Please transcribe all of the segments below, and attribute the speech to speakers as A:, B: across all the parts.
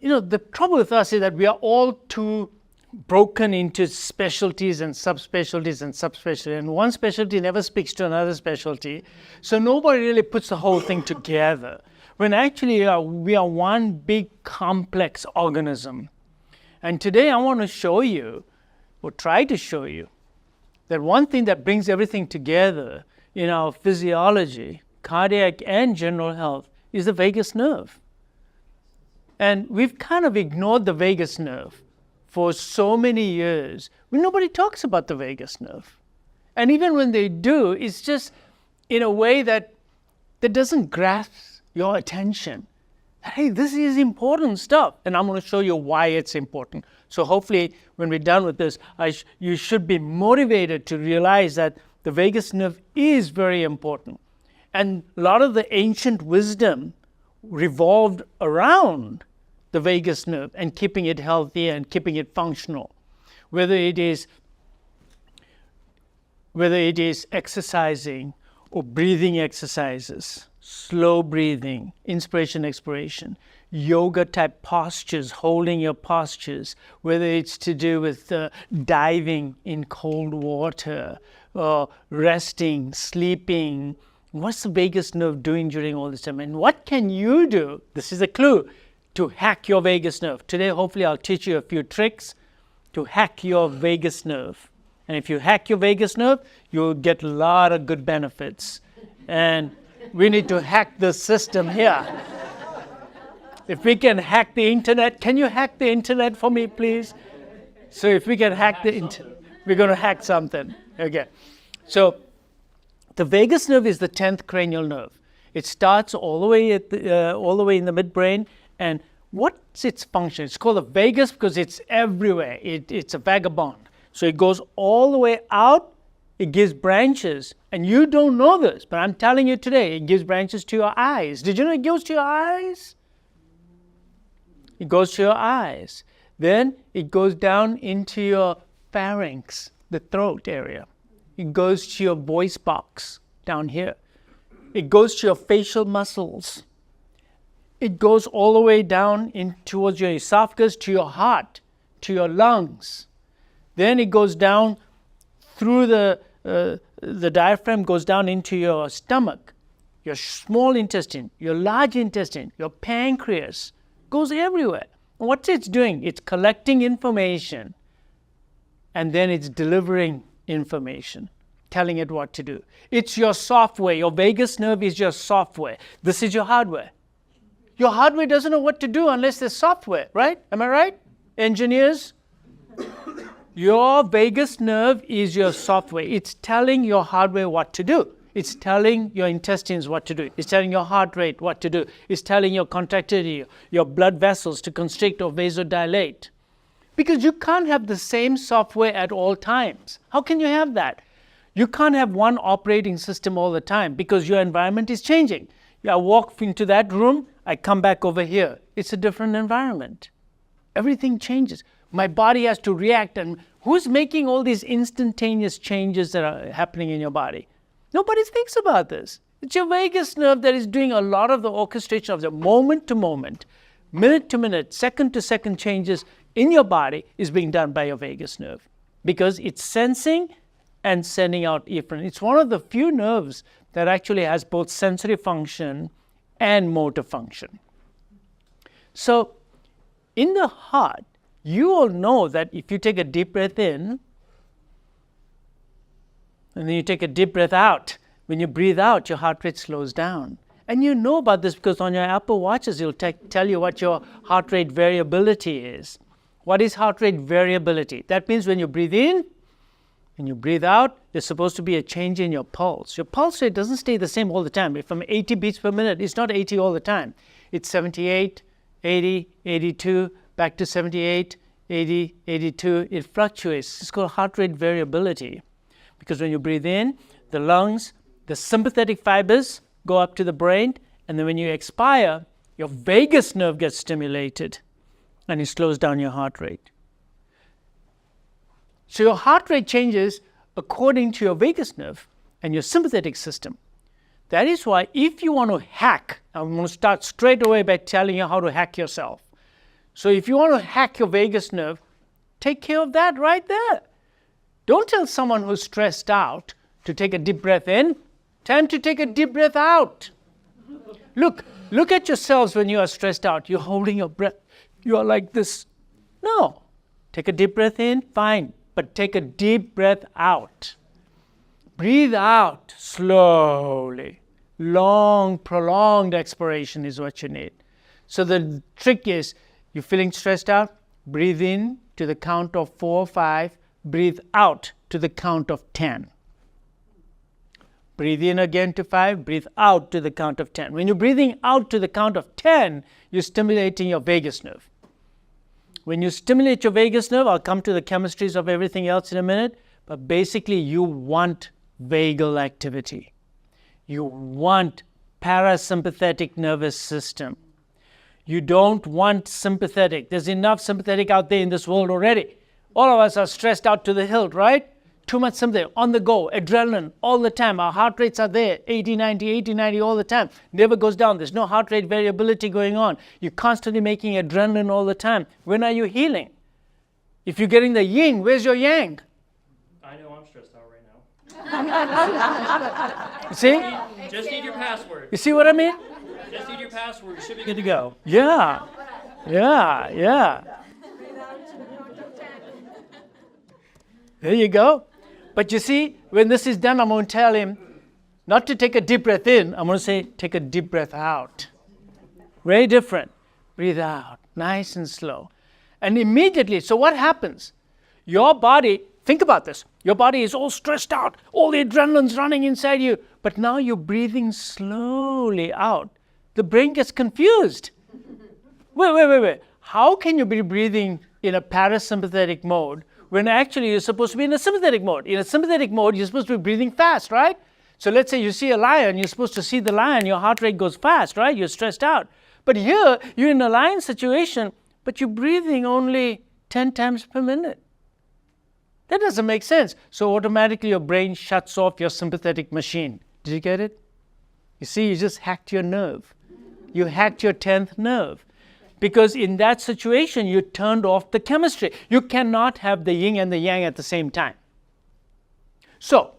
A: the trouble with us is that we are all too broken into specialties and subspecialties and subspecialties, and one specialty never speaks to another specialty, so nobody really puts the whole thing together, when actually we are one big complex organism. And today I want to show you, or try to show you, that one thing that brings everything together in our physiology, cardiac and general health, is the vagus nerve. And we've kind of ignored the vagus nerve for so many years. Nobody talks about the vagus nerve. And even when they do, it's just in a way that doesn't grasp your attention. Hey, this is important stuff, and I'm going to show you why it's important. So hopefully, when we're done with this, you should be motivated to realize that the vagus nerve is very important. And a lot of the ancient wisdom revolved around the vagus nerve and keeping it healthy and keeping it functional. Whether it is exercising or breathing exercises, slow breathing, inspiration, expiration, yoga type postures, holding your postures, whether it's to do with diving in cold water, or resting, sleeping. What's the vagus nerve doing during all this time? And what can you do? This is a clue to hack your vagus nerve. Today, hopefully, I'll teach you a few tricks to hack your vagus nerve. And if you hack your vagus nerve, you'll get a lot of good benefits. And we need to hack the system here. If we can hack the internet, can you hack the internet for me, please? So if we can hack the internet, we're going to hack something. Okay. So the vagus nerve is the 10th cranial nerve. It starts all the way in the midbrain. And what's its function? It's called the vagus because it's everywhere. It's a vagabond. So it goes all the way out. It gives branches. And you don't know this, but I'm telling you today, it gives branches to your eyes. Did you know it goes to your eyes? It goes to your eyes. Then it goes down into your pharynx, the throat area. It goes to your voice box down here. It goes to your facial muscles. It goes all the way down in towards your esophagus, to your heart, to your lungs. Then it goes down through the diaphragm, goes down into your stomach, your small intestine, your large intestine, your pancreas. Goes everywhere. And what it's doing, it's collecting information, and then it's delivering information, telling it what to do. It's your software. Your vagus nerve is your software. This is your hardware. Your hardware doesn't know what to do unless there's software, right? Am I right? Engineers? Your vagus nerve is your software. It's telling your hardware what to do. It's telling your intestines what to do. It's telling your heart rate what to do. It's telling your contractility, your blood vessels to constrict or vasodilate. Because you can't have the same software at all times. How can you have that? You can't have one operating system all the time because your environment is changing. I walk into that room, I come back over here. It's a different environment. Everything changes. My body has to react. And who's making all these instantaneous changes that are happening in your body? Nobody thinks about this. It's your vagus nerve that is doing a lot of the orchestration of the moment to moment, minute to minute, second to second changes in your body is being done by your vagus nerve because it's sensing and sending out efferent. It's one of the few nerves that actually has both sensory function and motor function. So in the heart, you all know that if you take a deep breath in, and then you take a deep breath out, when you breathe out, your heart rate slows down. And you know about this because on your Apple Watches, it'll tell you what your heart rate variability is. What is heart rate variability? That means when you breathe in, when you breathe out, there's supposed to be a change in your pulse. Your pulse rate doesn't stay the same all the time. If from 80 beats per minute, it's not 80 all the time. It's 78, 80, 82, back to 78, 80, 82. It fluctuates. It's called heart rate variability. Because when you breathe in, the lungs, the sympathetic fibers go up to the brain, and then when you expire, your vagus nerve gets stimulated, and it slows down your heart rate. So your heart rate changes according to your vagus nerve and your sympathetic system. That is why if you want to hack, I'm going to start straight away by telling you how to hack yourself. So if you want to hack your vagus nerve, take care of that right there. Don't tell someone who's stressed out to take a deep breath in. Time to take a deep breath out. Look at yourselves when you are stressed out. You're holding your breath. You are like this. No. Take a deep breath in, fine. But take a deep breath out. Breathe out slowly. Long, prolonged expiration is what you need. So the trick is, you're feeling stressed out, breathe in to the count of 4 or 5, breathe out to the count of 10. Breathe in again to 5, breathe out to the count of 10. When you're breathing out to the count of 10, you're stimulating your vagus nerve. When you stimulate your vagus nerve, I'll come to the chemistries of everything else in a minute, but basically you want vagal activity. You want parasympathetic nervous system. You don't want sympathetic. There's enough sympathetic out there in this world already. All of us are stressed out to the hilt, right? Too much sympathetic, on the go, adrenaline all the time. Our heart rates are there, 80, 90 all the time. Never goes down. There's no heart rate variability going on. You're constantly making adrenaline all the time. When are you healing? If you're getting the yin, where's your yang?
B: I know I'm stressed out right now.
A: You see?
B: Just need your password.
A: You see what I mean?
B: Just need your password. You should be good to go.
A: Yeah. There you go. But you see, when this is done, I'm going to tell him not to take a deep breath in. I'm going to say, take a deep breath out. Very different. Breathe out, nice and slow. And immediately, so what happens? Your body, think about this. Your body is all stressed out. All the adrenaline's running inside you. But now you're breathing slowly out. The brain gets confused. Wait. How can you be breathing in a parasympathetic mode when actually you're supposed to be in a sympathetic mode? In a sympathetic mode, you're supposed to be breathing fast, right? So let's say you see a lion, you're supposed to see the lion, your heart rate goes fast, right? You're stressed out. But here, you're in a lion situation, but you're breathing only 10 times per minute. That doesn't make sense. So automatically your brain shuts off your sympathetic machine. Did you get it? You see, you just hacked your nerve. You hacked your 10th nerve. Because in that situation, you turned off the chemistry. You cannot have the yin and the yang at the same time. So,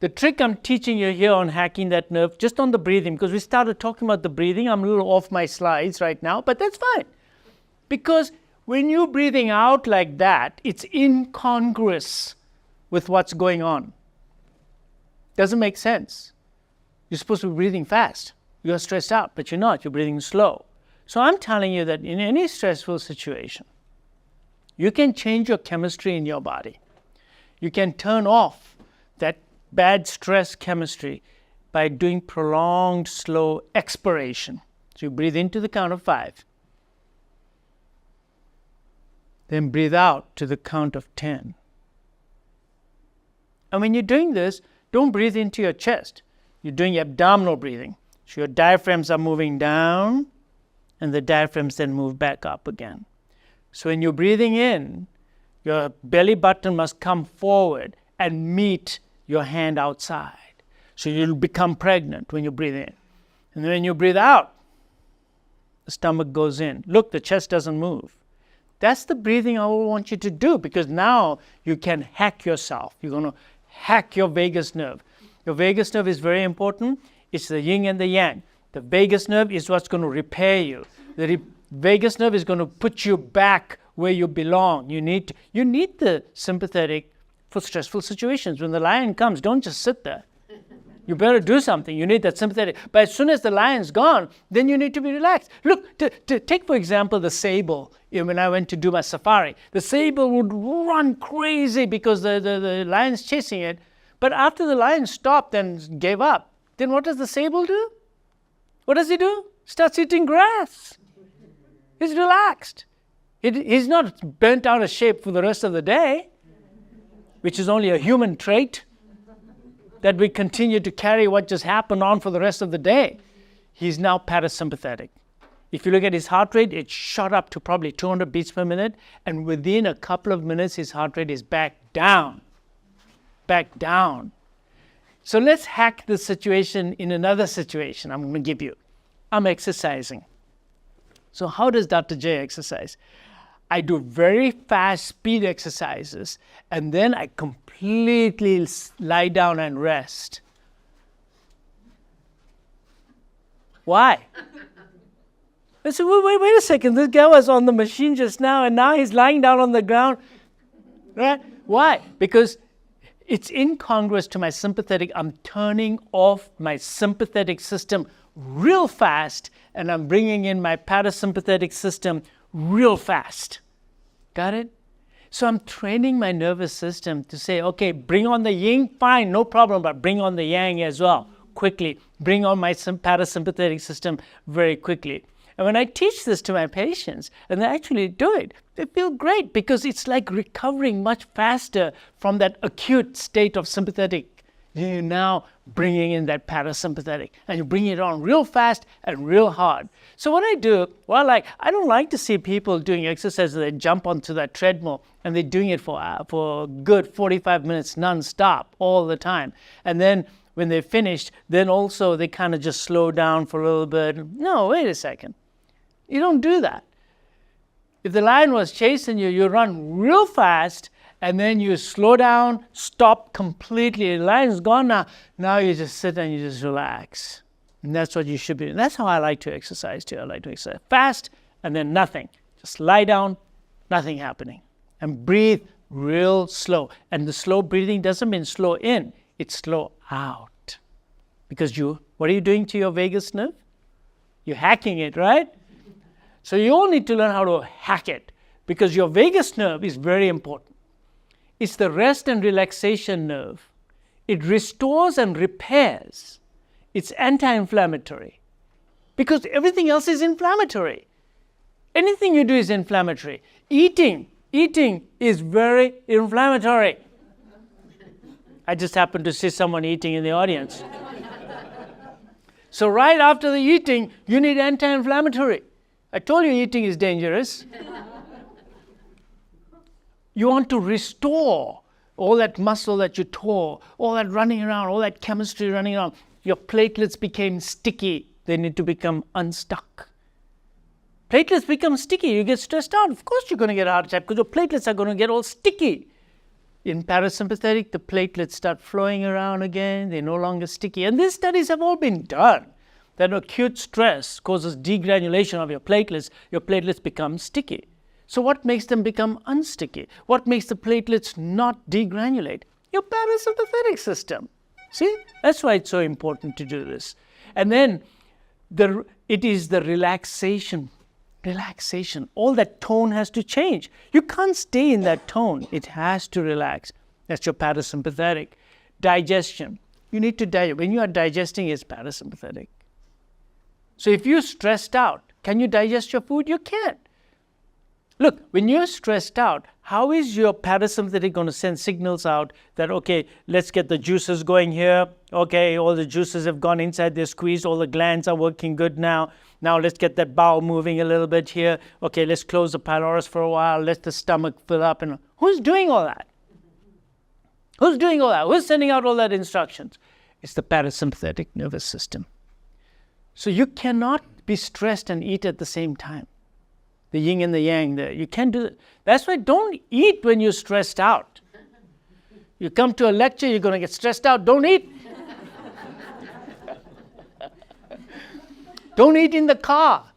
A: the trick I'm teaching you here on hacking that nerve, just on the breathing, because we started talking about the breathing. I'm a little off my slides right now, but that's fine. Because when you're breathing out like that, it's incongruous with what's going on. Doesn't make sense. You're supposed to be breathing fast. You're stressed out, but you're not. You're breathing slow. So I'm telling you that in any stressful situation, you can change your chemistry in your body. You can turn off that bad stress chemistry by doing prolonged, slow expiration. So you breathe into the count of 5. Then breathe out to the count of 10. And when you're doing this, don't breathe into your chest. You're doing abdominal breathing. So your diaphragms are moving down, and the diaphragms then move back up again. So when you're breathing in, your belly button must come forward and meet your hand outside. So you'll become pregnant when you breathe in. And then when you breathe out, the stomach goes in. Look, the chest doesn't move. That's the breathing I want you to do, because now you can hack yourself. You're going to hack your vagus nerve. Your vagus nerve is very important. It's the yin and the yang. The vagus nerve is what's going to repair you. The vagus nerve is going to put you back where you belong. You need the sympathetic for stressful situations. When the lion comes, don't just sit there. You better do something. You need that sympathetic. But as soon as the lion's gone, then you need to be relaxed. Look, take for example the sable. When I went to do my safari, the sable would run crazy because the lion's chasing it. But after the lion stopped and gave up, then what does the sable do? What does he do? Starts eating grass. He's relaxed. He's not bent out of shape for the rest of the day, which is only a human trait, that we continue to carry what just happened on for the rest of the day. He's now parasympathetic. If you look at his heart rate, it shot up to probably 200 beats per minute, and within a couple of minutes, his heart rate is back down. Back down. So let's hack the situation in another situation I'm going to give you. I'm exercising. So how does Dr. J exercise? I do very fast speed exercises, and then I completely lie down and rest. Why? I said, wait a second. This guy was on the machine just now, and now he's lying down on the ground. Right? Why? Because it's incongruous to my sympathetic. I'm turning off my sympathetic system real fast, and I'm bringing in my parasympathetic system real fast. Got it? So I'm training my nervous system to say, okay, bring on the yin, fine, no problem, but bring on the yang as well, quickly. Bring on my parasympathetic system very quickly. And when I teach this to my patients, and they actually do it, they feel great because it's like recovering much faster from that acute state of sympathetic. You're now bringing in that parasympathetic, and you bring it on real fast and real hard. So what I do, I don't like to see people doing exercises. They jump onto that treadmill and they're doing it for a good 45 minutes non-stop all the time. And then when they're finished, then also they kind of just slow down for a little bit. No, wait a second. You don't do that. If the lion was chasing you, you run real fast, and then you slow down, stop completely. The lion's gone now. Now you just sit and you just relax. And that's what you should be doing. That's how I like to exercise too. I like to exercise fast and then nothing. Just lie down, nothing happening. And breathe real slow. And the slow breathing doesn't mean slow in, it's slow out. Because what are you doing to your vagus nerve? You're hacking it, right? So you all need to learn how to hack it, because your vagus nerve is very important. It's the rest and relaxation nerve. It restores and repairs. It's anti-inflammatory, because everything else is inflammatory. Anything you do is inflammatory. Eating is very inflammatory. I just happened to see someone eating in the audience. So right after the eating, you need anti-inflammatory. I told you eating is dangerous. You want to restore all that muscle that you tore, all that running around, all that chemistry running around. Your platelets became sticky. They need to become unstuck. Platelets become sticky. You get stressed out. Of course you're going to get a heart attack because your platelets are going to get all sticky. In parasympathetic, the platelets start flowing around again. They're no longer sticky. And these studies have all been done. That acute stress causes degranulation of your platelets. Your platelets become sticky. So what makes them become unsticky? What makes the platelets not degranulate? Your parasympathetic system. See? That's why it's so important to do this. And then it is the relaxation. Relaxation. All that tone has to change. You can't stay in that tone. It has to relax. That's your parasympathetic. Digestion. You need to digest. When you are digesting, it's parasympathetic. So if you're stressed out, can you digest your food? You can't. Look, when you're stressed out, how is your parasympathetic going to send signals out that, okay, let's get the juices going here. Okay, all the juices have gone inside, they're squeezed, all the glands are working good now. Now let's get that bowel moving a little bit here. Okay, let's close the pylorus for a while, let the stomach fill up. And who's doing all that? Who's doing all that? Who's sending out all that instructions? It's the parasympathetic nervous system. So you cannot be stressed and eat at the same time. The yin and the yang there. You can't do that. That's why don't eat when you're stressed out. You come to a lecture, you're going to get stressed out. Don't eat. Don't eat in the car.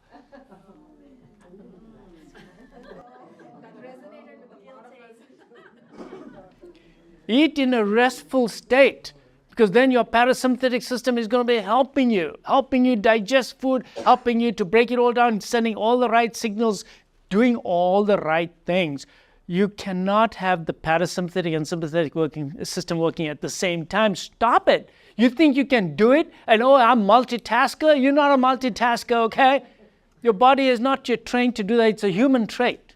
A: Eat in a restful state. Because then your parasympathetic system is going to be helping you digest food, helping you to break it all down, sending all the right signals, doing all the right things. You cannot have the parasympathetic and sympathetic system working at the same time. Stop it. You think you can do it? And I'm multitasker? You're not a multitasker, okay? Your body is not trained to do that. It's a human trait.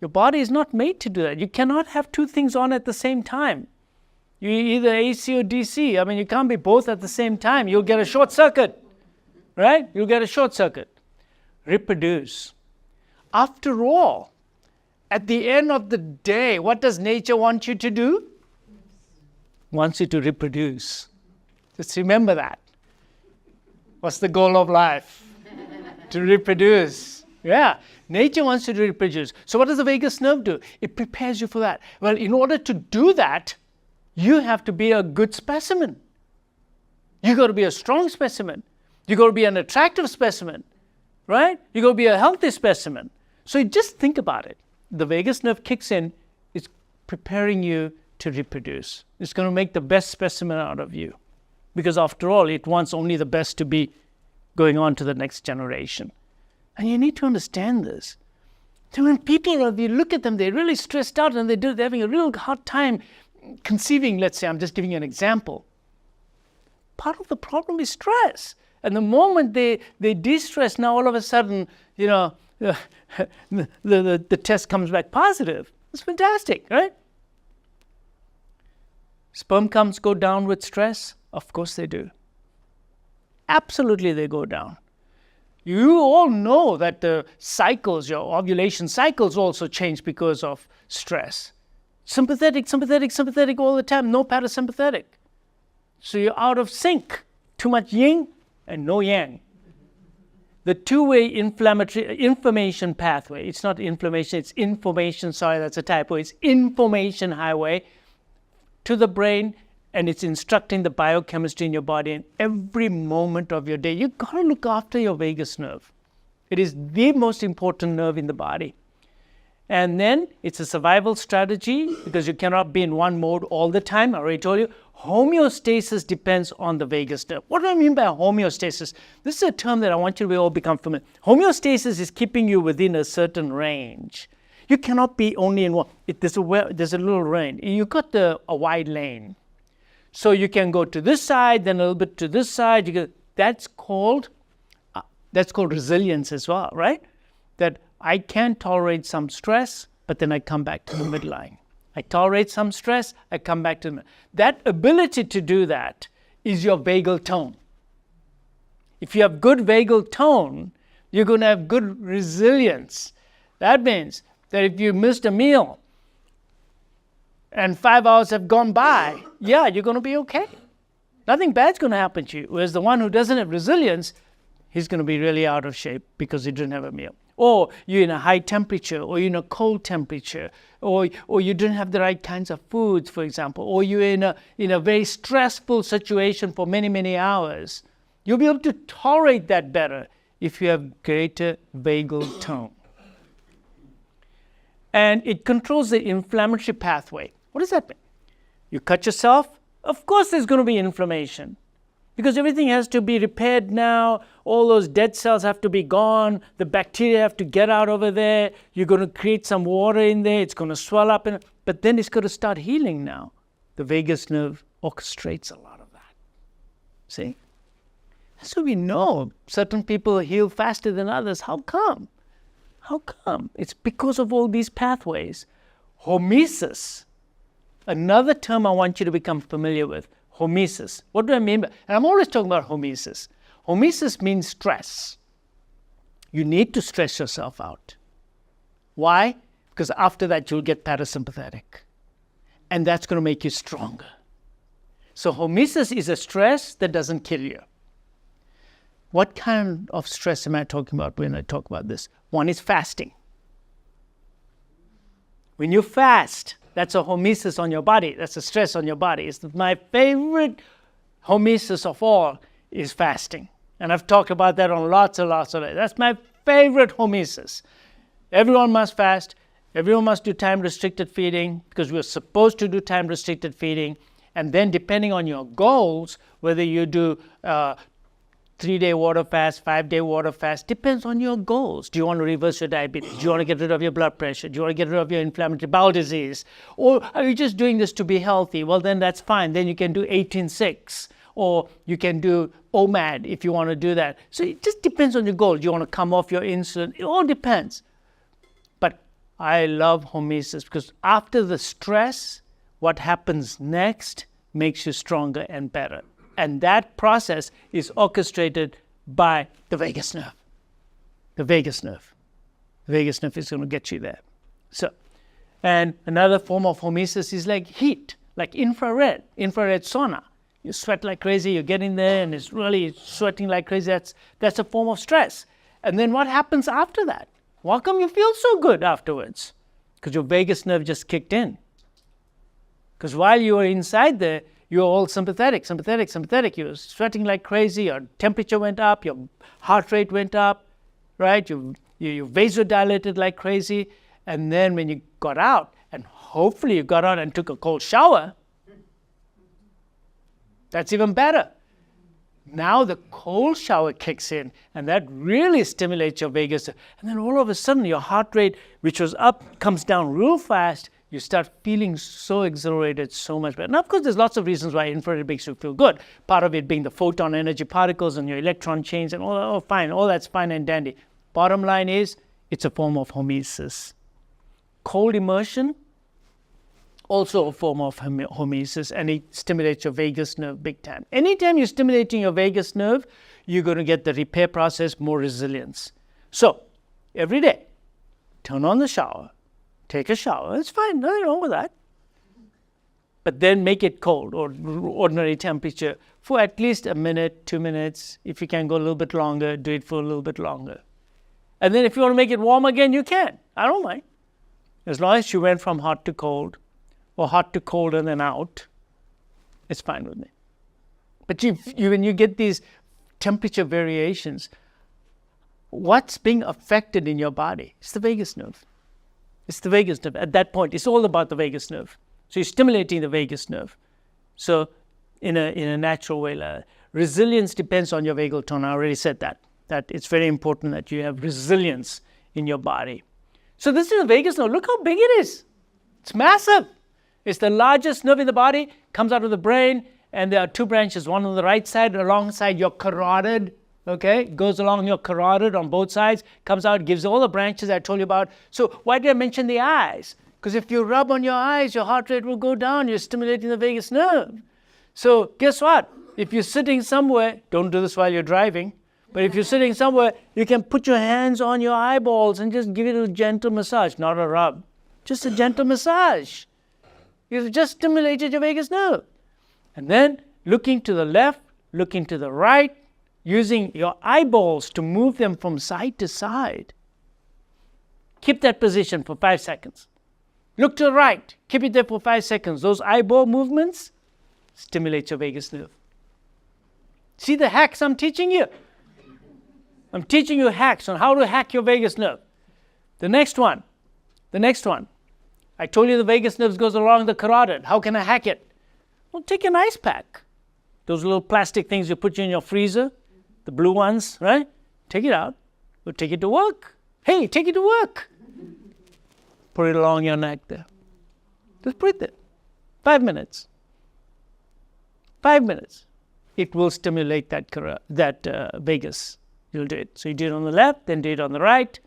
A: Your body is not made to do that. You cannot have two things on at the same time. You're either AC or DC. I mean, you can't be both at the same time. You'll get a short circuit, right? You'll get a short circuit. Reproduce. After all, at the end of the day, what does nature want you to do? Wants you to reproduce. Just remember that. What's the goal of life? To reproduce. Yeah, nature wants you to reproduce. So what does the vagus nerve do? It prepares you for that. Well, in order to do that, you have to be a good specimen. You got to be a strong specimen. You got to be an attractive specimen, right? You got to be a healthy specimen. So just think about it. The vagus nerve kicks in, it's preparing you to reproduce. It's going to make the best specimen out of you. Because after all, it wants only the best to be going on to the next generation. And you need to understand this. So when people, you look at them, they're really stressed out and they're having a real hard time conceiving, let's say, I'm just giving you an example. Part of the problem is stress. And the moment they de-stress, now all of a sudden, the test comes back positive. It's fantastic, right? Sperm counts go down with stress? Of course they do. Absolutely they go down. You all know that the cycles, your ovulation cycles also change because of stress. Sympathetic all the time, no parasympathetic. So you're out of sync. Too much yin and no yang. The two-way information pathway, it's not inflammation, it's information, sorry, that's a typo, it's information highway to the brain, and it's instructing the biochemistry in your body in every moment of your day. You've got to look after your vagus nerve. It is the most important nerve in the body. And then it's a survival strategy because you cannot be in one mode all the time. I already told you, homeostasis depends on the vagus nerve. What do I mean by homeostasis? This is a term that I want you to all become familiar. Homeostasis is keeping you within a certain range. You cannot be only in one. There's a little range. You've got a wide lane. So you can go to this side, then a little bit to this side. That's called resilience as well, right? That I can tolerate some stress, but then I come back to the midline. I tolerate some stress, I come back to the midline. That ability to do that is your vagal tone. If you have good vagal tone, you're going to have good resilience. That means that if you missed a meal and 5 hours have gone by, yeah, you're going to be okay. Nothing bad's going to happen to you. Whereas the one who doesn't have resilience, he's going to be really out of shape because he didn't have a meal. Or you're in a high temperature, or you're in a cold temperature, or you didn't have the right kinds of foods, for example, or you're in a very stressful situation for many, many hours. You'll be able to tolerate that better if you have greater vagal tone. And it controls the inflammatory pathway. What does that mean? You cut yourself, of course there's going to be inflammation. Because everything has to be repaired now, all those dead cells have to be gone, the bacteria have to get out over there, you're going to create some water in there, it's going to swell up, but then it's going to start healing now. The vagus nerve orchestrates a lot of that. See? So we know certain people heal faster than others. How come? How come? It's because of all these pathways. Hormesis, another term I want you to become familiar with. Hormesis. What do I mean by? And I'm always talking about hormesis. Hormesis means stress. You need to stress yourself out. Why? Because after that you'll get parasympathetic. And that's going to make you stronger. So hormesis is a stress that doesn't kill you. What kind of stress am I talking about when I talk about this? One is fasting. When you fast, that's a hormesis on your body. That's a stress on your body. It's my favorite hormesis of all is fasting. And I've talked about that on lots and lots of it. That's my favorite hormesis. Everyone must fast. Everyone must do time-restricted feeding because we're supposed to do time-restricted feeding. And then depending on your goals, whether you do 3-day water fast, 5-day water fast, depends on your goals. Do you want to reverse your diabetes? Do you want to get rid of your blood pressure? Do you want to get rid of your inflammatory bowel disease? Or are you just doing this to be healthy? Well, then that's fine. Then you can do 18-6. Or you can do OMAD if you want to do that. So it just depends on your goal. Do you want to come off your insulin? It all depends. But I love hormesis because after the stress, what happens next makes you stronger and better. And that process is orchestrated by the vagus nerve. The vagus nerve. The vagus nerve is going to get you there. So, and another form of hormesis is like heat, like infrared sauna. You sweat like crazy, you get in there and it's really sweating like crazy. That's a form of stress. And then what happens after that? How come you feel so good afterwards? Because your vagus nerve just kicked in. Because while you were inside there, you were all sympathetic. You were sweating like crazy, your temperature went up, your heart rate went up, right? You vasodilated like crazy. And then when you got out, and hopefully you got out and took a cold shower, that's even better. Now the cold shower kicks in, and that really stimulates your vagus. And then all of a sudden, your heart rate, which was up, comes down real fast. You start feeling so exhilarated, so much better. Now, of course, there's lots of reasons why infrared makes you feel good. Part of it being the photon energy particles and your electron chains and all fine. All that's fine and dandy. Bottom line is, it's a form of homeostasis. Cold immersion, also a form of homeostasis, and it stimulates your vagus nerve big time. Anytime you're stimulating your vagus nerve, you're going to get the repair process, more resilience. So, every day, turn on the shower, take a shower. It's fine, nothing wrong with that. But then make it cold or ordinary temperature for at least a minute, 2 minutes. If you can go a little bit longer, do it for a little bit longer. And then if you want to make it warm again, you can. I don't mind. As long as you went from hot to cold, or hot to cold and then out, it's fine with me. But when you get these temperature variations, what's being affected in your body? It's the vagus nerve. It's the vagus nerve. At that point, it's all about the vagus nerve. So you're stimulating the vagus nerve. So in a natural way, resilience depends on your vagal tone. I already said that it's very important that you have resilience in your body. So this is the vagus nerve. Look how big it is. It's massive. It's the largest nerve in the body, comes out of the brain, and there are two branches, one on the right side alongside your carotid, okay? Goes along your carotid on both sides, comes out, gives all the branches I told you about. So why did I mention the eyes? Because if you rub on your eyes, your heart rate will go down. You're stimulating the vagus nerve. So guess what? If you're sitting somewhere, don't do this while you're driving, but if you're sitting somewhere, you can put your hands on your eyeballs and just give it a gentle massage, not a rub, just a gentle massage. You've just stimulated your vagus nerve. And then looking to the left, looking to the right, using your eyeballs to move them from side to side. Keep that position for 5 seconds. Look to the right, keep it there for 5 seconds. Those eyeball movements stimulate your vagus nerve. See the hacks I'm teaching you? I'm teaching you hacks on how to hack your vagus nerve. The next one. I told you the vagus nerve goes along the carotid. How can I hack it? Well, take an ice pack. Those little plastic things you put in your freezer, the blue ones, right? Take it out. Or take it to work. Hey, take it to work. Put it along your neck there. Just put it there. 5 minutes. 5 minutes. It will stimulate that vagus. You'll do it. So you do it on the left, then do it on the right.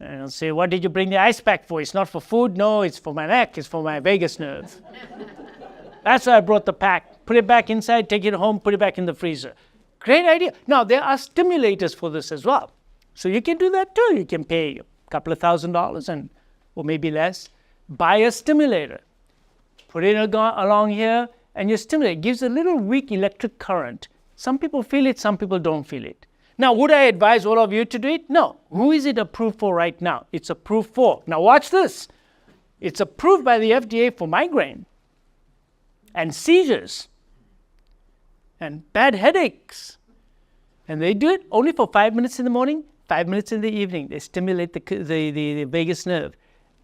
A: And I'll say, what did you bring the ice pack for? It's not for food. No, it's for my neck. It's for my vagus nerve. That's why I brought the pack. Put it back inside, take it home, put it back in the freezer. Great idea. Now, there are stimulators for this as well. So you can do that too. You can pay a couple of $1,000s or maybe less. Buy a stimulator. Put it along here and you stimulate. It gives a little weak electric current. Some people feel it, some people don't feel it. Now, would I advise all of you to do it? No. Who is it approved for right now? It's approved for. Now, watch this. It's approved by the FDA for migraine and seizures and bad headaches. And they do it only for 5 minutes in the morning, 5 minutes in the evening. They stimulate the vagus nerve,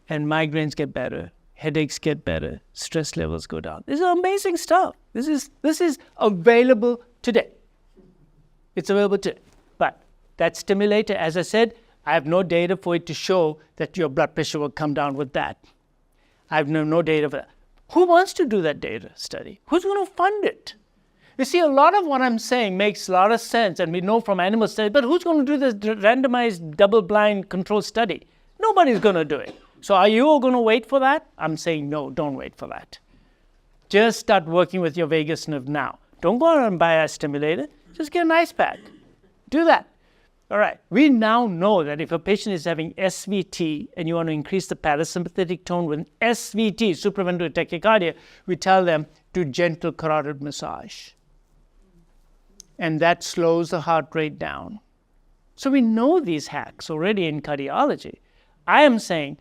A: and migraines get better, headaches get better, stress levels go down. This is amazing stuff. This is available today. It's available today. But that stimulator, as I said, I have no data for it to show that your blood pressure will come down with that. I have no data for that. Who wants to do that data study? Who's going to fund it? You see, a lot of what I'm saying makes a lot of sense, and we know from animal studies, but who's going to do this randomized, double-blind control study? Nobody's going to do it. So are you all going to wait for that? I'm saying no, don't wait for that. Just start working with your vagus nerve now. Don't go out and buy a stimulator. Just get an ice pack. Do that. All right. We now know that if a patient is having SVT and you want to increase the parasympathetic tone with SVT, supraventricular tachycardia, we tell them do gentle carotid massage. And that slows the heart rate down. So we know these hacks already in cardiology. I am saying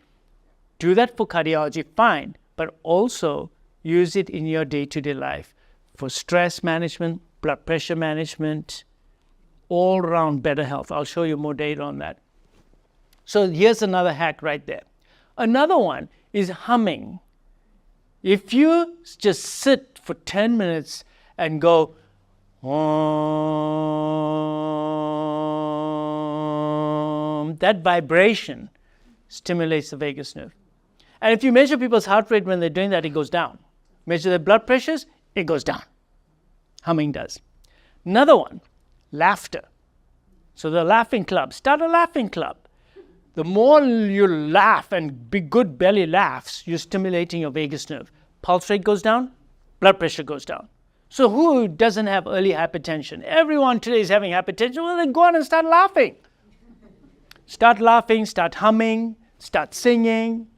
A: do that for cardiology, fine, but also use it in your day-to-day life for stress management, blood pressure management, all around better health. I'll show you more data on that. So here's another hack right there. Another one is humming. If you just sit for 10 minutes and go, that vibration stimulates the vagus nerve. And if you measure people's heart rate when they're doing that, it goes down. Measure their blood pressures, it goes down. Humming does. Another one, laughter. So the laughing club. Start a laughing club. The more you laugh and be good belly laughs, you're stimulating your vagus nerve. Pulse rate goes down, blood pressure goes down. So who doesn't have early hypertension? Everyone today is having hypertension. Well, then go on and start laughing. Start laughing, start humming, start singing,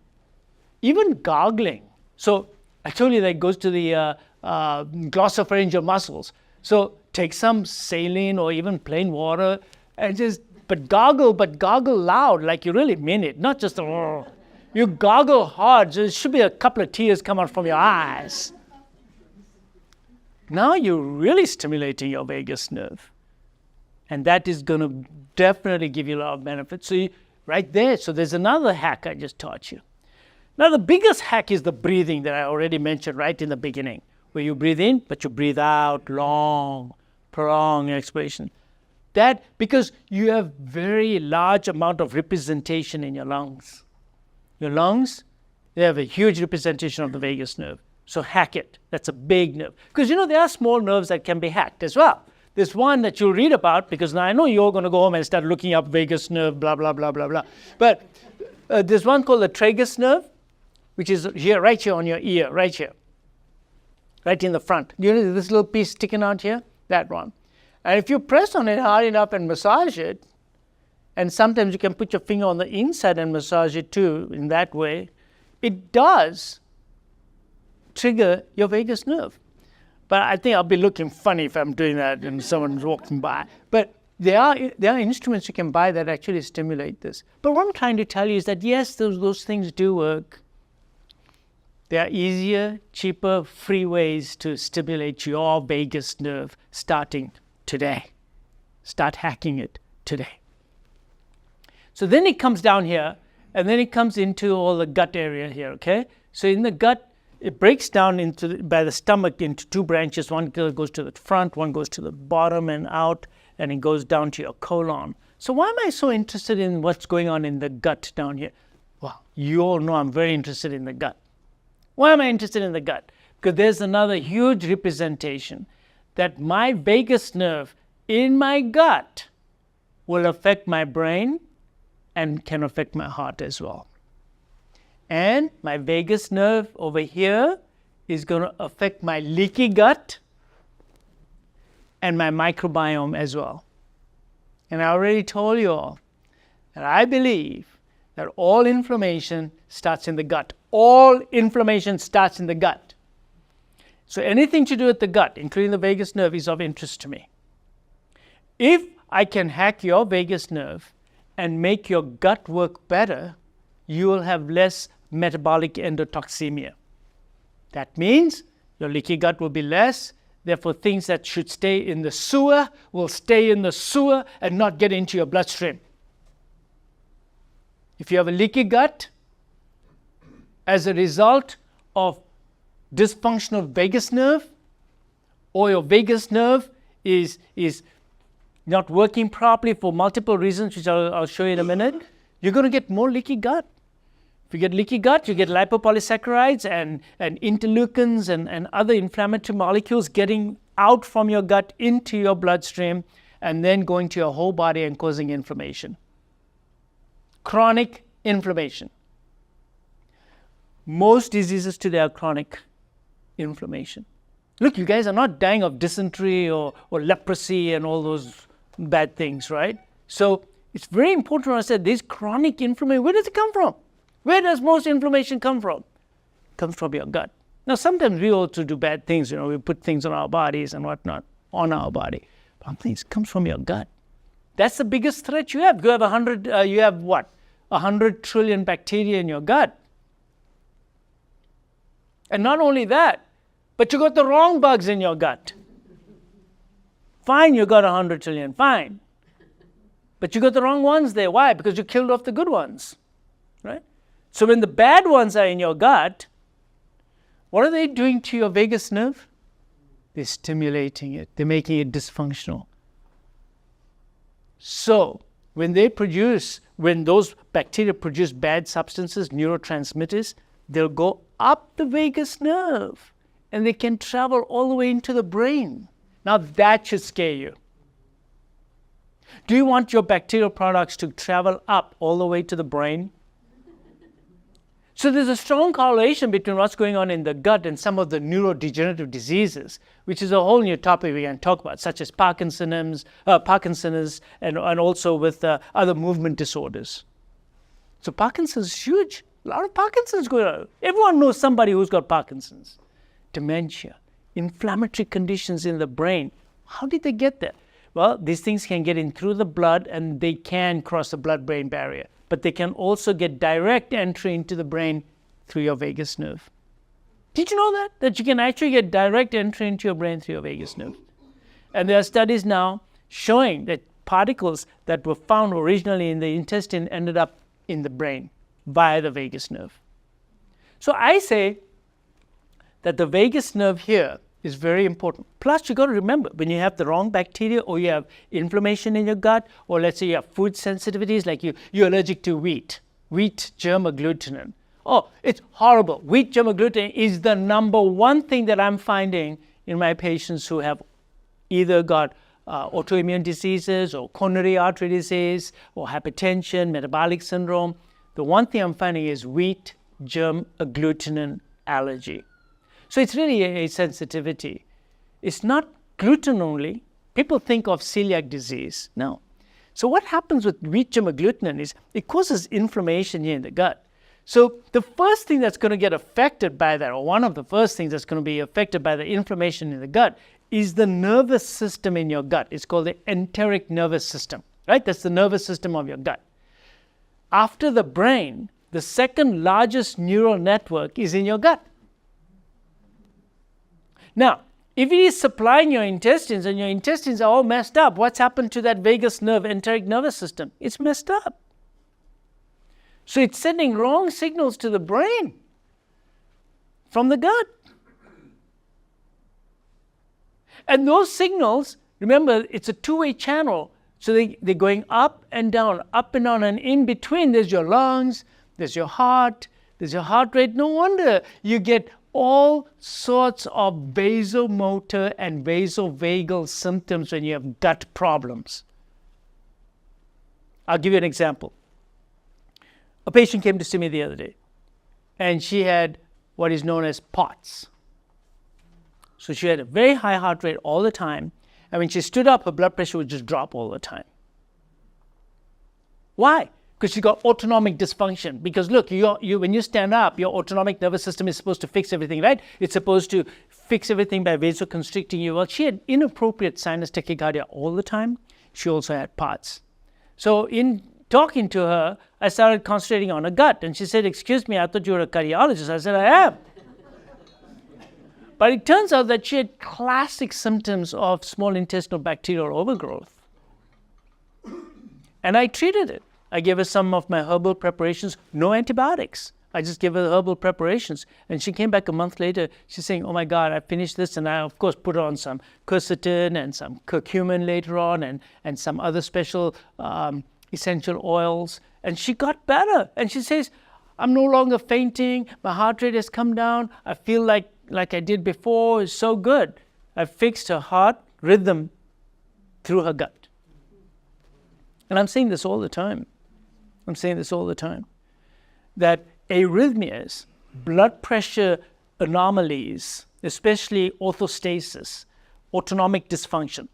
A: even gargling. So I told you that goes to the glossopharyngeal muscles. So take some saline or even plain water and but gargle loud, like you really mean it, not just you gargle hard. So there should be a couple of tears come out from your eyes. Now you're really stimulating your vagus nerve. And that is going to definitely give you a lot of benefits. So right there, so there's another hack I just taught you. Now the biggest hack is the breathing that I already mentioned right in the beginning, where you breathe in, but you breathe out long, prolonged expiration. That because you have very large amount of representation in your lungs. Your lungs, they have a huge representation of the vagus nerve. So hack it. That's a big nerve. Because there are small nerves that can be hacked as well. There's one that you'll read about, because now I know you're going to go home and start looking up vagus nerve, blah, blah, blah, blah, blah. But there's one called the tragus nerve, which is here, right here on your ear, right here. Right in the front. You know this little piece sticking out here? That one. And if you press on it hard enough and massage it, and sometimes you can put your finger on the inside and massage it too in that way, it does trigger your vagus nerve. But I think I'll be looking funny if I'm doing that and someone's walking by. But there are instruments you can buy that actually stimulate this. But what I'm trying to tell you is that yes, those things do work. There are easier, cheaper, free ways to stimulate your vagus nerve starting today. Start hacking it today. So then it comes down here, and then it comes into all the gut area here, okay? So in the gut, it breaks down by the stomach into two branches. One goes to the front, one goes to the bottom and out, and it goes down to your colon. So why am I so interested in what's going on in the gut down here? Well, you all know I'm very interested in the gut. Why am I interested in the gut? Because there's another huge representation that my vagus nerve in my gut will affect my brain and can affect my heart as well. And my vagus nerve over here is going to affect my leaky gut and my microbiome as well. And I already told you all that I believe that all inflammation starts in the gut. All inflammation starts in the gut. So anything to do with the gut, including the vagus nerve, is of interest to me. If I can hack your vagus nerve and make your gut work better, you will have less metabolic endotoxemia. That means your leaky gut will be less. Therefore, things that should stay in the sewer will stay in the sewer and not get into your bloodstream. If you have a leaky gut, as a result of dysfunctional vagus nerve, or your vagus nerve is not working properly for multiple reasons, which I'll show you in a minute, you're going to get more leaky gut. If you get leaky gut, you get lipopolysaccharides and interleukins and other inflammatory molecules getting out from your gut into your bloodstream and then going to your whole body and causing inflammation. Chronic inflammation. Most diseases today are chronic inflammation. Look, you guys are not dying of dysentery or leprosy and all those bad things, right? So it's very important to understand this chronic inflammation. Where does it come from? Where does most inflammation come from? It comes from your gut. Now, sometimes we also do bad things. We put things on our bodies and whatnot on our body. But I'm thinking it comes from your gut. That's the biggest threat you have. You have what? 100 trillion bacteria in your gut. And not only that, but you got the wrong bugs in your gut. Fine, you got 100 trillion, fine. But you got the wrong ones there. Why? Because you killed off the good ones, right? So when the bad ones are in your gut, what are they doing to your vagus nerve? They're stimulating it. They're making it dysfunctional. So when those bacteria produce bad substances, neurotransmitters, they'll go up the vagus nerve and they can travel all the way into the brain. Now that should scare you. Do you want your bacterial products to travel up all the way to the brain? So there's a strong correlation between what's going on in the gut and some of the neurodegenerative diseases, which is a whole new topic we can talk about, such as Parkinson's, and also with other movement disorders. So Parkinson's is huge. A lot of Parkinson's going on. Everyone knows somebody who's got Parkinson's. Dementia, inflammatory conditions in the brain. How did they get there? Well, these things can get in through the blood and they can cross the blood-brain barrier. But they can also get direct entry into the brain through your vagus nerve. Did you know that? That you can actually get direct entry into your brain through your vagus nerve. And there are studies now showing that particles that were found originally in the intestine ended up in the brain via the vagus nerve. So I say that the vagus nerve here is very important. Plus, you got to remember, when you have the wrong bacteria or you have inflammation in your gut, or let's say you have food sensitivities, like you're allergic to wheat germ agglutinin. Oh, it's horrible. Wheat germ agglutinin is the number one thing that I'm finding in my patients who have either got autoimmune diseases or coronary artery disease or hypertension, metabolic syndrome. The one thing I'm finding is wheat germ agglutinin allergy. So it's really a sensitivity. It's not gluten only. People think of celiac disease. No. So what happens with wheat germ agglutinin is it causes inflammation here in the gut. So the first thing that's going to get affected by that, or one of the first things that's going to be affected by the inflammation in the gut, is the nervous system in your gut. It's called the enteric nervous system, right? That's the nervous system of your gut. After the brain, the second largest neural network is in your gut. Now, if it is supplying your intestines and your intestines are all messed up, what's happened to that vagus nerve, enteric nervous system? It's messed up. So it's sending wrong signals to the brain from the gut. And those signals, remember, it's a two-way channel. So they're going up and down, and in between there's your lungs, there's your heart rate. No wonder you get all sorts of vasomotor and vasovagal symptoms when you have gut problems. I'll give you an example. A patient came to see me the other day, and she had what is known as POTS. So she had a very high heart rate all the time, and when she stood up, her blood pressure would just drop all the time. Why? Because she got autonomic dysfunction. Because look, when you stand up, your autonomic nervous system is supposed to fix everything, right? It's supposed to fix everything by vasoconstricting you. Well, she had inappropriate sinus tachycardia all the time. She also had POTS. So in talking to her, I started concentrating on her gut. And she said, "Excuse me, I thought you were a cardiologist." I said, "I am." But it turns out that she had classic symptoms of small intestinal bacterial overgrowth. And I treated it. I gave her some of my herbal preparations, no antibiotics. I just gave her the herbal preparations. And she came back a month later, she's saying, "Oh my God, I finished this." And I, of course, put her on some quercetin and some curcumin later on and some other special essential oils. And she got better. And she says, "I'm no longer fainting. My heart rate has come down. I feel like I did before. It's so good." I fixed her heart rhythm through her gut. And I'm saying this all the time. That arrhythmias, blood pressure anomalies, especially orthostasis, autonomic dysfunction,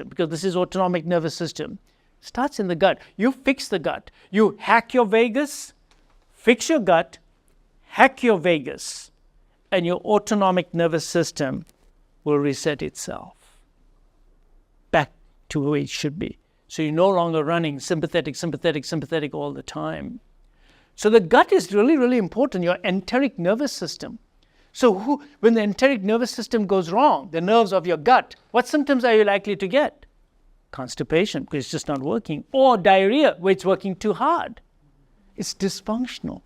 A: because this is autonomic nervous system, starts in the gut. You fix the gut. You hack your vagus, fix your gut, hack your vagus, and your autonomic nervous system will reset itself back to where it should be. So you're no longer running sympathetic all the time. So the gut is really, really important, your enteric nervous system. So when the enteric nervous system goes wrong, the nerves of your gut, what symptoms are you likely to get? Constipation, because it's just not working. Or diarrhea, where it's working too hard. It's dysfunctional.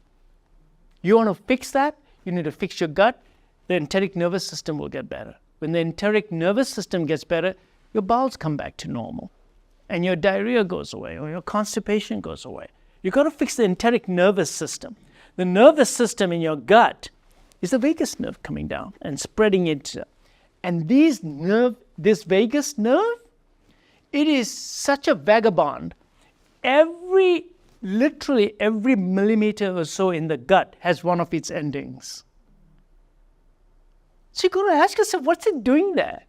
A: You want to fix that? You need to fix your gut. The enteric nervous system will get better. When the enteric nervous system gets better, your bowels come back to normal. And your diarrhea goes away, or your constipation goes away. You've got to fix the enteric nervous system. The nervous system in your gut is the vagus nerve coming down and spreading it. And this vagus nerve, it is such a vagabond. Literally every millimeter or so in the gut has one of its endings. So you've got to ask yourself, what's it doing there?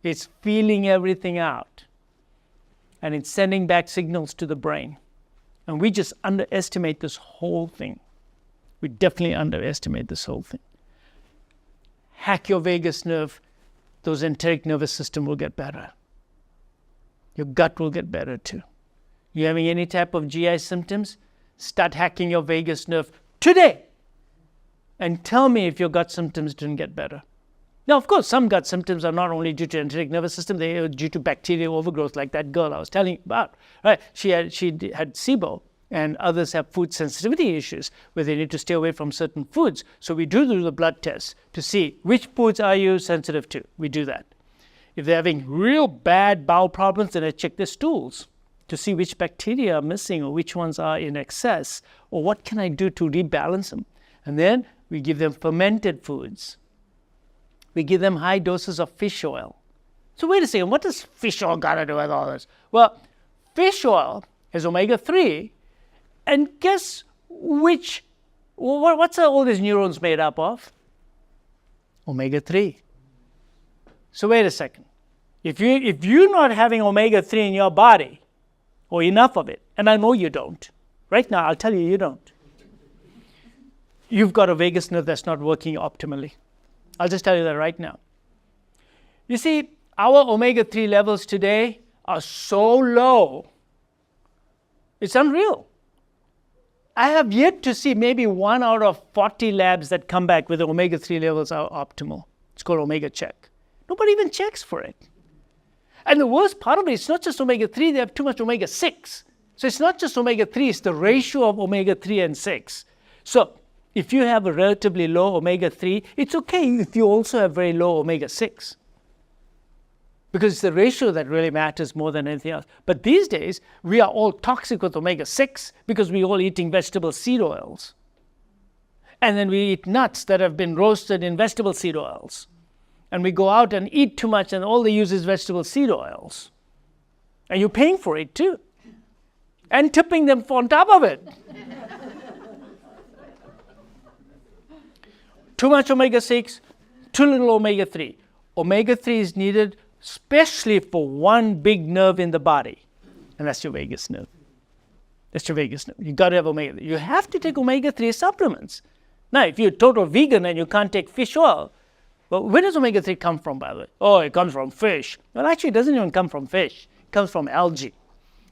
A: It's feeling everything out. And it's sending back signals to the brain. And we just underestimate this whole thing. We definitely underestimate this whole thing. Hack your vagus nerve, those enteric nervous system will get better. Your gut will get better too. You're having any type of GI symptoms? Start hacking your vagus nerve today. And tell me if your gut symptoms didn't get better. Now, of course, some gut symptoms are not only due to enteric nervous system, they are due to bacterial overgrowth, like that girl I was telling you about. Right? She had SIBO, and others have food sensitivity issues where they need to stay away from certain foods. So we do the blood test to see which foods are you sensitive to. We do that. If they're having real bad bowel problems, then I check their stools to see which bacteria are missing or which ones are in excess, or what can I do to rebalance them. And then we give them fermented foods. We give them high doses of fish oil. So wait a second, what does fish oil got to do with all this? Well, fish oil has omega-3, and guess what's all these neurons made up of? Omega-3. So wait a second. If you're not having omega-3 in your body, or enough of it, and I know you don't, right now I'll tell you you don't, you've got a vagus nerve that's not working optimally. I'll just tell you that right now. You see, our omega-3 levels today are so low, it's unreal. I have yet to see maybe 1 out of 40 labs that come back with the omega-3 levels are optimal. It's called Omega Check. Nobody even checks for it. And the worst part of it, it's not just omega-3, they have too much omega-6. So it's not just omega-3, it's the ratio of omega-3 and 6. So if you have a relatively low omega-3, it's okay if you also have very low omega-6. Because it's the ratio that really matters more than anything else. But these days, we are all toxic with omega-6 because we're all eating vegetable seed oils. And then we eat nuts that have been roasted in vegetable seed oils. And we go out and eat too much and all they use is vegetable seed oils. And you're paying for it too. And tipping them on top of it. Too much omega-6, too little omega-3. Omega-3 is needed especially for one big nerve in the body, and that's your vagus nerve. That's your vagus nerve. You got to have omega-3. You have to take omega-3 supplements. Now, if you're a total vegan and you can't take fish oil, well, where does omega-3 come from, by the way? Oh, it comes from fish. Well, actually, it doesn't even come from fish. It comes from algae.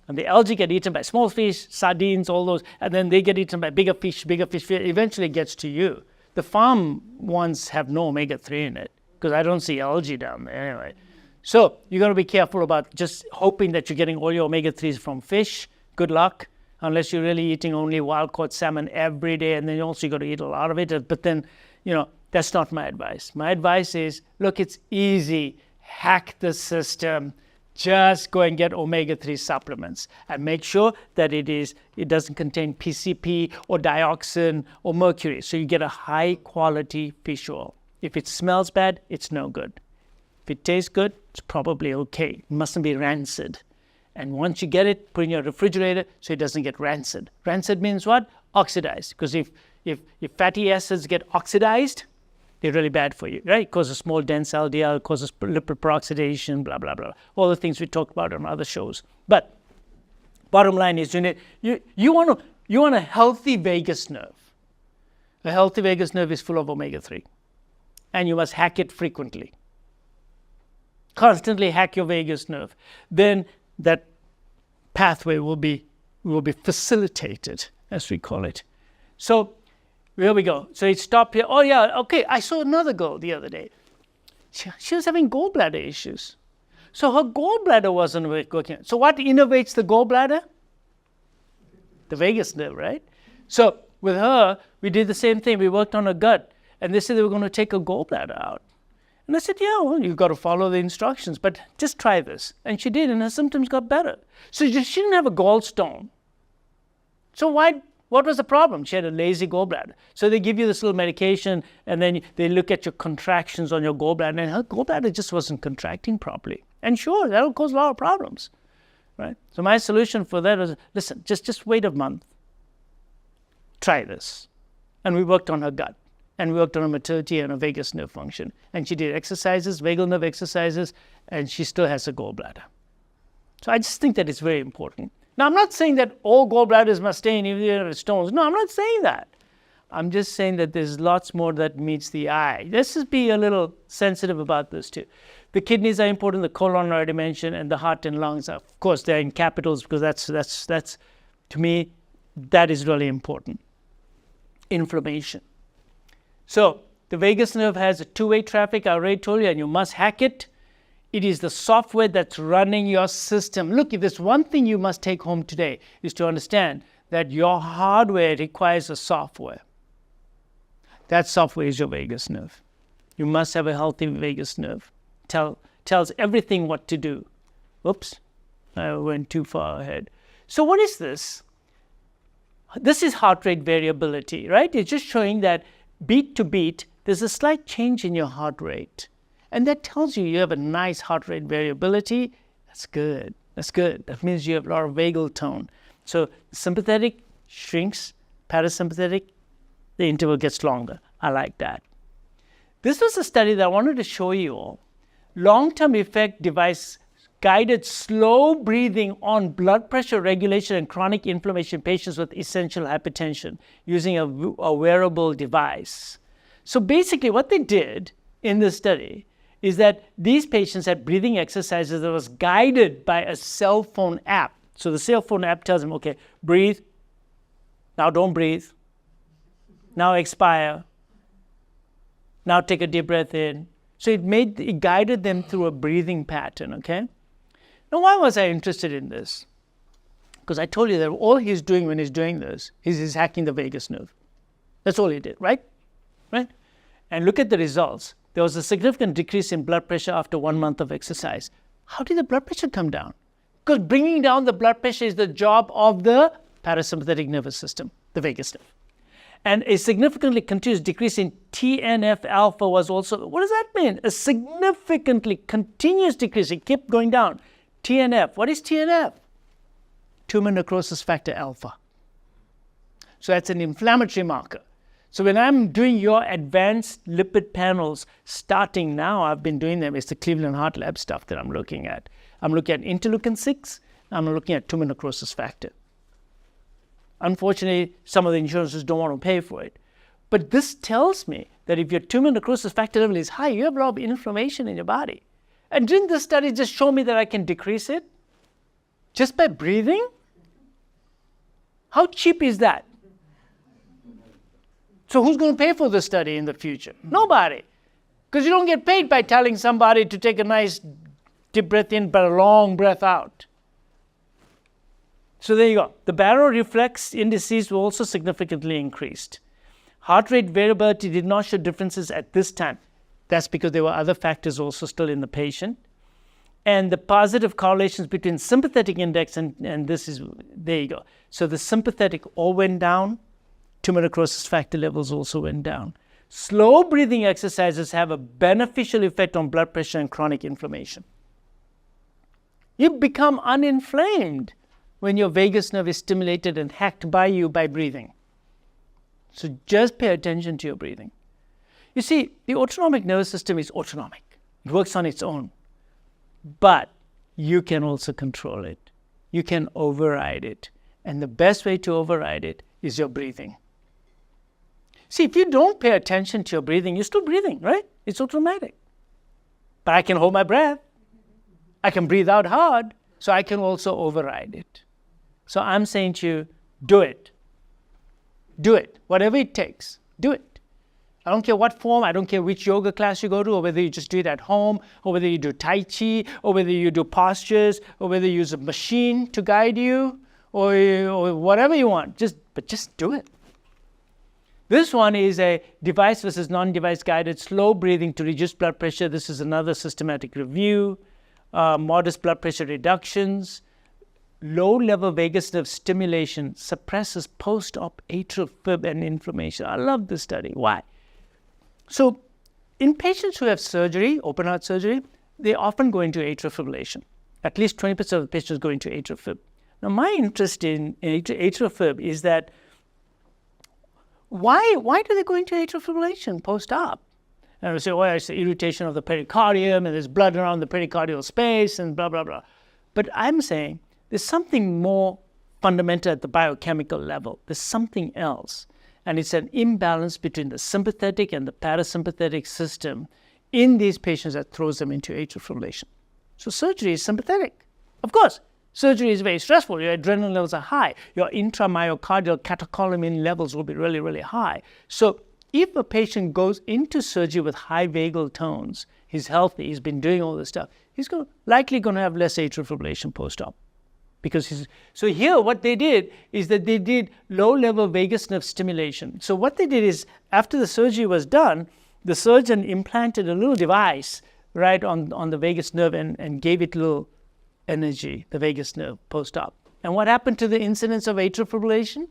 A: And the algae get eaten by small fish, sardines, all those, and then they get eaten by bigger fish, eventually gets to you. The farm ones have no omega-3 in it, because I don't see algae down there anyway. So you got to be careful about just hoping that you're getting all your omega-3s from fish. Good luck, unless you're really eating only wild-caught salmon every day, and then also you got to eat a lot of it. But then, that's not my advice. My advice is, look, it's easy. Hack the system. Just go and get omega-3 supplements and make sure that it doesn't contain PCP or dioxin or mercury. So you get a high-quality fish oil. If it smells bad, it's no good. If it tastes good, it's probably okay. It mustn't be rancid. And once you get it, put it in your refrigerator so it doesn't get rancid. Rancid means what? Oxidized. Because if fatty acids get oxidized, they're really bad for you, right? It causes small dense LDL, causes lipid peroxidation, blah, blah, blah. All the things we talked about on other shows. But bottom line is you want a healthy vagus nerve. A healthy vagus nerve is full of omega-3. And you must hack it frequently. constantly hack your vagus nerve, then that pathway will be facilitated, as we call it. So here we go. So it stopped here. Oh yeah, okay. I saw another girl the other day. She was having gallbladder issues. So her gallbladder wasn't working. So what innervates the gallbladder? The vagus nerve, right? So with her, we did the same thing. We worked on her gut, and they said they were going to take her gallbladder out. And I said, yeah, well, you've got to follow the instructions, but just try this. And she did, and her symptoms got better. So she didn't have a gallstone. So what was the problem? She had a lazy gallbladder. So they give you this little medication, and then they look at your contractions on your gallbladder, and her gallbladder just wasn't contracting properly. And sure, that'll cause a lot of problems, right? So my solution for that was, listen, just wait a month. Try this. And we worked on her gut. And we worked on her motility and her vagus nerve function. And she did exercises, vagal nerve exercises, and she still has a gallbladder. So I just think that it's very important. Now, I'm not saying that all gallbladders must stay in even if they have stones. No, I'm not saying that. I'm just saying that there's lots more that meets the eye. Let's just be a little sensitive about this too. The kidneys are important, the colon I already mentioned, and the heart and lungs. Of course, they're in capitals because that's to me, that is really important. Inflammation. So the vagus nerve has a two-way traffic, I already told you, and you must hack it. It is the software that's running your system. Look, if there's one thing you must take home today, is to understand that your hardware requires a software. That software is your vagus nerve. You must have a healthy vagus nerve. Tells everything what to do. Oops, I went too far ahead. So what is this? This is heart rate variability, right? It's just showing that beat to beat, there's a slight change in your heart rate. And that tells you have a nice heart rate variability. That's good. That's good. That means you have a lot of vagal tone. So sympathetic shrinks, parasympathetic, the interval gets longer. I like that. This was a study that I wanted to show you all. Long-term effect device guided slow breathing on blood pressure regulation and chronic inflammation patients with essential hypertension using a wearable device. So basically what they did in this study is that these patients had breathing exercises that was guided by a cell phone app. So the cell phone app tells them, okay, breathe, now don't breathe, now expire, now take a deep breath in. So it guided them through a breathing pattern, okay? Now, why was I interested in this? Because I told you that all he's doing when he's doing this is he's hacking the vagus nerve. That's all he did, right? Right? And look at the results. There was a significant decrease in blood pressure after 1 month of exercise. How did the blood pressure come down? Because bringing down the blood pressure is the job of the parasympathetic nervous system, the vagus nerve. And a significantly continuous decrease in TNF alpha was also, what does that mean? A significantly continuous decrease. It kept going down. TNF. What is TNF? Tumor necrosis factor alpha. So that's an inflammatory marker. So when I'm doing your advanced lipid panels, starting now, I've been doing them, it's the Cleveland Heart Lab stuff that I'm looking at. I'm looking at interleukin-6, I'm looking at tumor necrosis factor. Unfortunately, some of the insurances don't want to pay for it. But this tells me that if your tumor necrosis factor level is high, you have a lot of inflammation in your body. And didn't this study just show me that I can decrease it? Just by breathing? How cheap is that? So who's going to pay for this study in the future? Nobody. Because you don't get paid by telling somebody to take a nice deep breath in but a long breath out. So there you go. The baroreflex indices were also significantly increased. Heart rate variability did not show differences at this time. That's because there were other factors also still in the patient. And the positive correlations between sympathetic index and this is, there you go. So the sympathetic all went down. Tumor necrosis factor levels also went down. Slow breathing exercises have a beneficial effect on blood pressure and chronic inflammation. You become uninflamed when your vagus nerve is stimulated and hacked by you by breathing. So just pay attention to your breathing. You see, the autonomic nervous system is autonomic. It works on its own. But you can also control it. You can override it. And the best way to override it is your breathing. See, if you don't pay attention to your breathing, you're still breathing, right? It's automatic. But I can hold my breath. I can breathe out hard, so I can also override it. So I'm saying to you, do it. Do it. Whatever it takes, do it. I don't care what form, I don't care which yoga class you go to, or whether you just do it at home, or whether you do Tai Chi, or whether you do postures, or whether you use a machine to guide you, or whatever you want. But just do it. This one is a device versus non-device guided slow breathing to reduce blood pressure. This is another systematic review. Modest blood pressure reductions. Low-level vagus nerve stimulation suppresses post-op atrial fib and inflammation. I love this study. Why? So in patients who have surgery, open heart surgery, they often go into atrial fibrillation. At least 20% of the patients go into atrial fib. Now, my interest in atrial fib is that why do they go into atrial fibrillation post-op? And we say, well, it's the irritation of the pericardium, and there's blood around the pericardial space, and blah, blah, blah. But I'm saying there's something more fundamental at the biochemical level. There's something else. And it's an imbalance between the sympathetic and the parasympathetic system in these patients that throws them into atrial fibrillation. So surgery is sympathetic. Of course, surgery is very stressful. Your adrenaline levels are high. Your intramyocardial catecholamine levels will be really, really high. So if a patient goes into surgery with high vagal tones, he's healthy, he's been doing all this stuff, he's likely going to have less atrial fibrillation post-op. So here what they did is that they did low-level vagus nerve stimulation. So what they did is after the surgery was done, the surgeon implanted a little device right on the vagus nerve and gave it a little energy, the vagus nerve post-op. And what happened to the incidence of atrial fibrillation?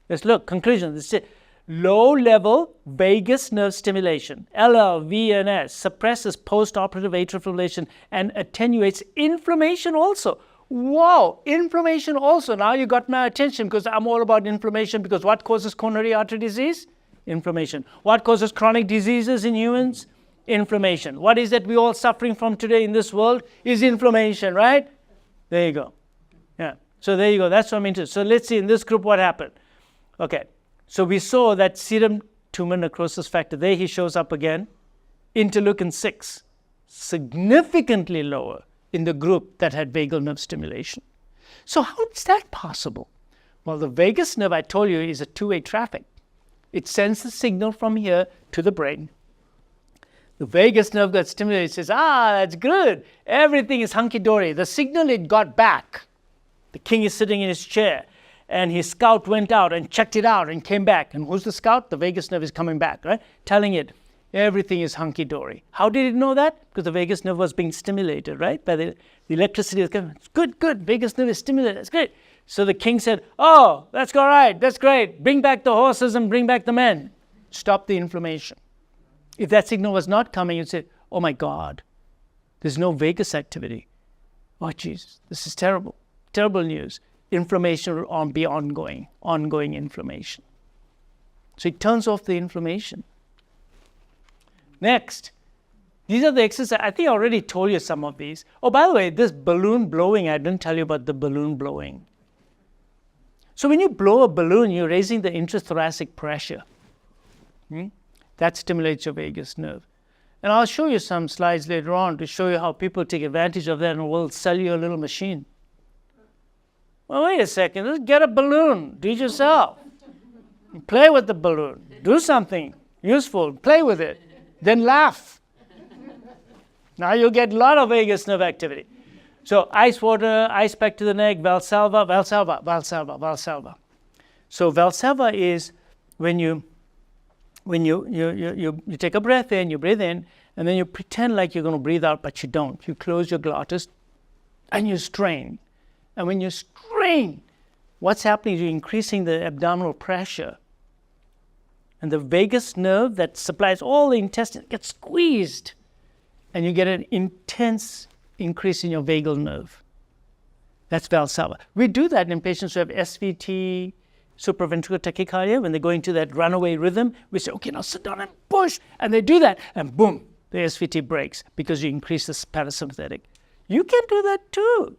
A: Let's look, conclusion. This is low-level vagus nerve stimulation, LLVNS, suppresses post-operative atrial fibrillation and attenuates inflammation also. Wow, inflammation also. Now you got my attention because I'm all about inflammation, because what causes coronary artery disease? Inflammation. What causes chronic diseases in humans? Inflammation. What is that we're all suffering from today in this world? Is inflammation, right? There you go. Yeah. So there you go. That's what I'm interested. So let's see in this group what happened. Okay. So we saw that serum tumor necrosis factor. There he shows up again. Interleukin-6, significantly lower in the group that had vagal nerve stimulation. So how is that possible? Well, the vagus nerve, I told you, is a two-way traffic. It sends the signal from here to the brain. The vagus nerve got stimulated. It says, that's good. Everything is hunky-dory. The signal it got back. The king is sitting in his chair, and his scout went out and checked it out and came back. And who's the scout? The vagus nerve is coming back, right? Telling it, everything is hunky-dory. How did it know that? Because the vagus nerve was being stimulated, right? By the electricity. Was coming. Good, vagus nerve is stimulated. That's great. So the king said, oh, that's all right. That's great. Bring back the horses and bring back the men. Stop the inflammation. If that signal was not coming, you'd say, oh my God, there's no vagus activity. Oh, Jesus, this is terrible. Terrible news. Inflammation will be ongoing inflammation. So it turns off the inflammation. Next, these are the exercises. I think I already told you some of these. Oh, by the way, this balloon blowing, I didn't tell you about the balloon blowing. So when you blow a balloon, you're raising the intrathoracic pressure. That stimulates your vagus nerve. And I'll show you some slides later on to show you how people take advantage of that and will sell you a little machine. Well, wait a second. Let's get a balloon. Do it yourself. Play with the balloon. Do something useful. Play with it. Then laugh. Now you'll get a lot of vagus nerve activity. So ice water, ice pack to the neck, Valsalva. So Valsalva is when you take a breath in, you breathe in, and then you pretend like you're going to breathe out, but you don't. You close your glottis and you strain. And when you strain, what's happening is you're increasing the abdominal pressure. And the vagus nerve that supplies all the intestine gets squeezed. And you get an intense increase in your vagal nerve. That's Valsalva. We do that in patients who have SVT, supraventricular tachycardia, when they go into that runaway rhythm. We say, okay, now sit down and push. And they do that. And boom, the SVT breaks because you increase the parasympathetic. You can do that too.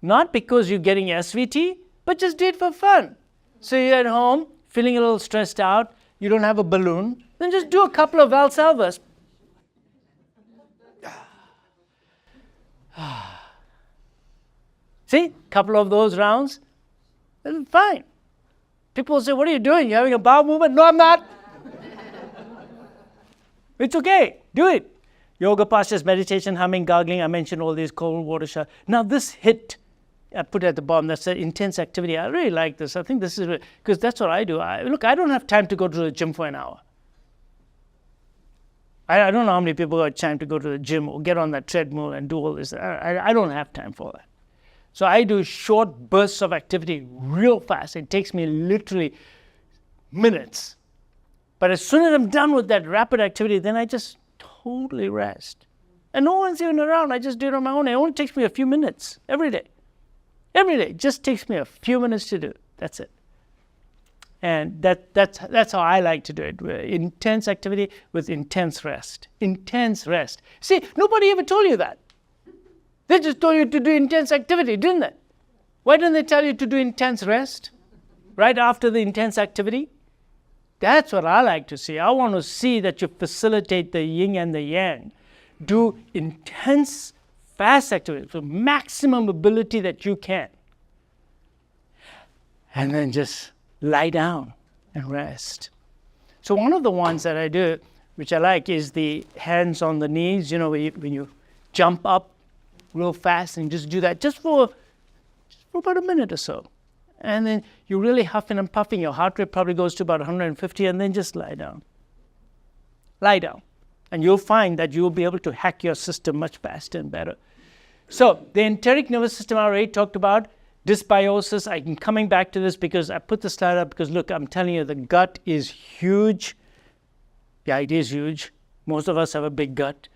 A: Not because you're getting SVT, but just do it for fun. So you're at home, feeling a little stressed out, you don't have a balloon, then just do a couple of Valsalvas. See, a couple of those rounds, that's fine. People say, what are you doing? You're having a bowel movement? No, I'm not. It's okay. Do it. Yoga postures, meditation, humming, gargling. I mentioned all these cold water showers. Now this hit, I put at the bottom, that's an intense activity. I really like this. I think this is, because that's what I do. Look, I don't have time to go to the gym for an hour. I don't know how many people got time to go to the gym or get on that treadmill and do all this. I don't have time for that. So I do short bursts of activity real fast. It takes me literally minutes. But as soon as I'm done with that rapid activity, then I just totally rest. And no one's even around. I just do it on my own. It only takes me a few minutes every day. Every day. It just takes me a few minutes to do. That's it. And that's how I like to do it. Intense activity with intense rest. Intense rest. See, nobody ever told you that. They just told you to do intense activity, didn't they? Why didn't they tell you to do intense rest right after the intense activity? That's what I like to see. I want to see that you facilitate the yin and the yang. Do intense, fast activity to maximum ability that you can. And then just lie down and rest. So one of the ones that I do, which I like, is the hands on the knees. You know, when you jump up real fast and just do that just for about a minute or so. And then you're really huffing and puffing. Your heart rate probably goes to about 150, and then just lie down. Lie down. And you'll find that you'll be able to hack your system much faster and better. So the enteric nervous system I already talked about. Dysbiosis, I'm coming back to this because I put the slide up because, look, I'm telling you, the gut is huge. Yeah, it is huge. Most of us have a big gut.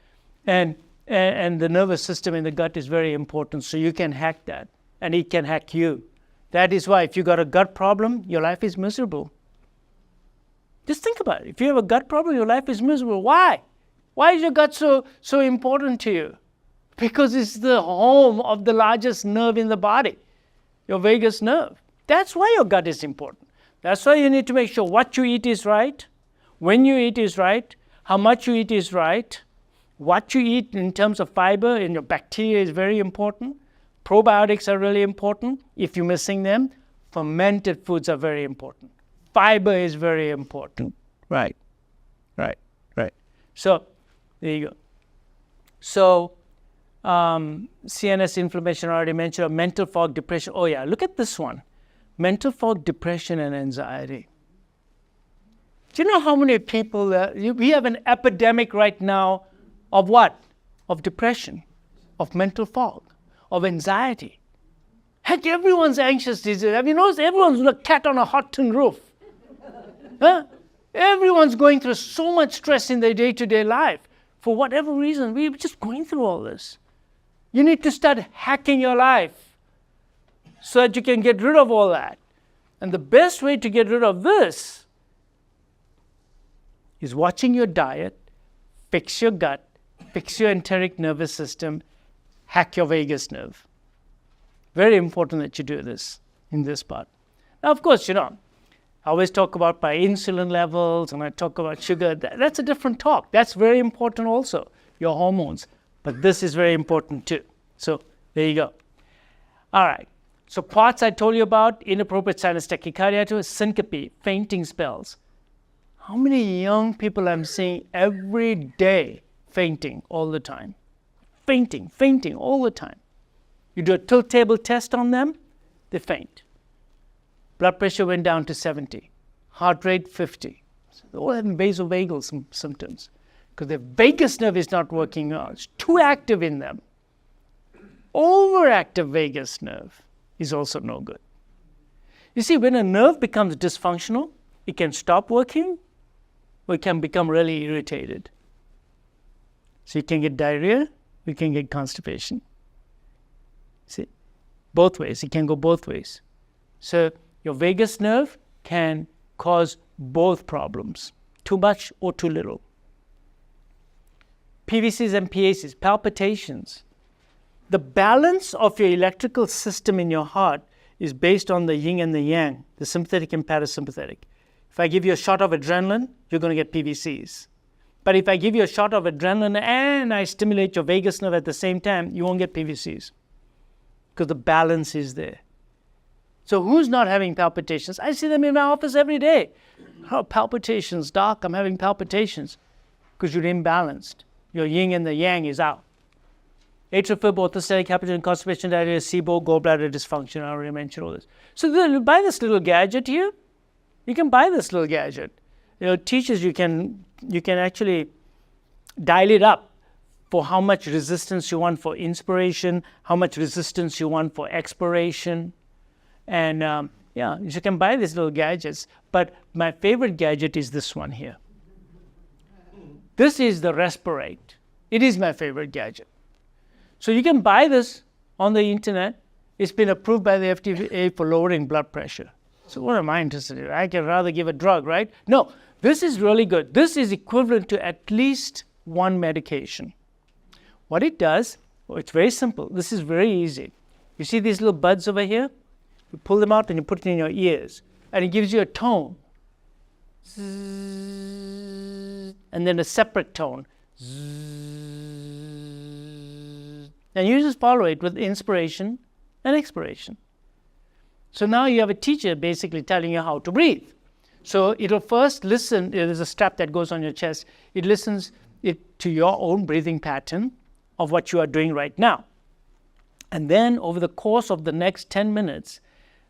A: And the nervous system in the gut is very important, so you can hack that. And it can hack you. That is why if you got a gut problem, your life is miserable. Just think about it. If you have a gut problem, your life is miserable. Why? Why is your gut so important to you? Because it's the home of the largest nerve in the body, your vagus nerve. That's why your gut is important. That's why you need to make sure what you eat is right, when you eat is right, how much you eat is right, what you eat in terms of fiber and your bacteria is very important. Probiotics are really important. If you're missing them, fermented foods are very important. Fiber is very important. Right. So, there you go. So, CNS inflammation, I already mentioned. Mental fog, depression. Oh yeah, look at this one. Mental fog, depression, and anxiety. Do you know how many people, we have an epidemic right now of what? Of depression, of mental fog, of anxiety. Heck, everyone's anxious these days. Have you noticed everyone's like a cat on a hot tin roof? Huh? Everyone's going through so much stress in their day-to-day life. For whatever reason, we're just going through all this. You need to start hacking your life so that you can get rid of all that. And the best way to get rid of this is watching your diet, fix your gut, fix your enteric nervous system, hack your vagus nerve. Very important that you do this in this part. Now, of course, I always talk about my insulin levels and I talk about sugar. That's a different talk. That's very important also, your hormones. But this is very important too. So there you go. All right. So parts I told you about, inappropriate sinus tachycardia, syncope, fainting spells. How many young people I'm seeing every day fainting all the time? Fainting all the time. You do a tilt table test on them, they faint. Blood pressure went down to 70. Heart rate 50. So they all have vasovagal symptoms because their vagus nerve is not working out. It's too active in them. Overactive vagus nerve is also no good. You see, when a nerve becomes dysfunctional, it can stop working or it can become really irritated. So you can get diarrhea, you can get constipation. See, both ways. It can go both ways. So your vagus nerve can cause both problems, too much or too little. PVCs and PACs, palpitations. The balance of your electrical system in your heart is based on the yin and the yang, the sympathetic and parasympathetic. If I give you a shot of adrenaline, you're going to get PVCs. But if I give you a shot of adrenaline and I stimulate your vagus nerve at the same time, you won't get PVCs because the balance is there. So who's not having palpitations? I see them in my office every day. Oh, palpitations, doc, I'm having palpitations because you're imbalanced. Your yin and the yang is out. Atrial fib, orthostatic hypertension, constipation, diarrhea, SIBO, gallbladder dysfunction. I already mentioned all this. So buy this little gadget here. You can buy this little gadget. It teaches you can actually dial it up for how much resistance you want for inspiration, how much resistance you want for expiration. And you can buy these little gadgets. But my favorite gadget is this one here. This is the Respirate. It is my favorite gadget. So you can buy this on the internet. It's been approved by the FDA for lowering blood pressure. So what am I interested in? I can rather give a drug, right? No, this is really good. This is equivalent to at least one medication. What it does, it's very simple. This is very easy. You see these little buds over here? You pull them out and you put it in your ears. And it gives you a tone. And then a separate tone. And you just follow it with inspiration and expiration. So now you have a teacher basically telling you how to breathe. So it'll first listen. There's a strap that goes on your chest. It listens to your own breathing pattern of what you are doing right now. And then over the course of the next 10 minutes,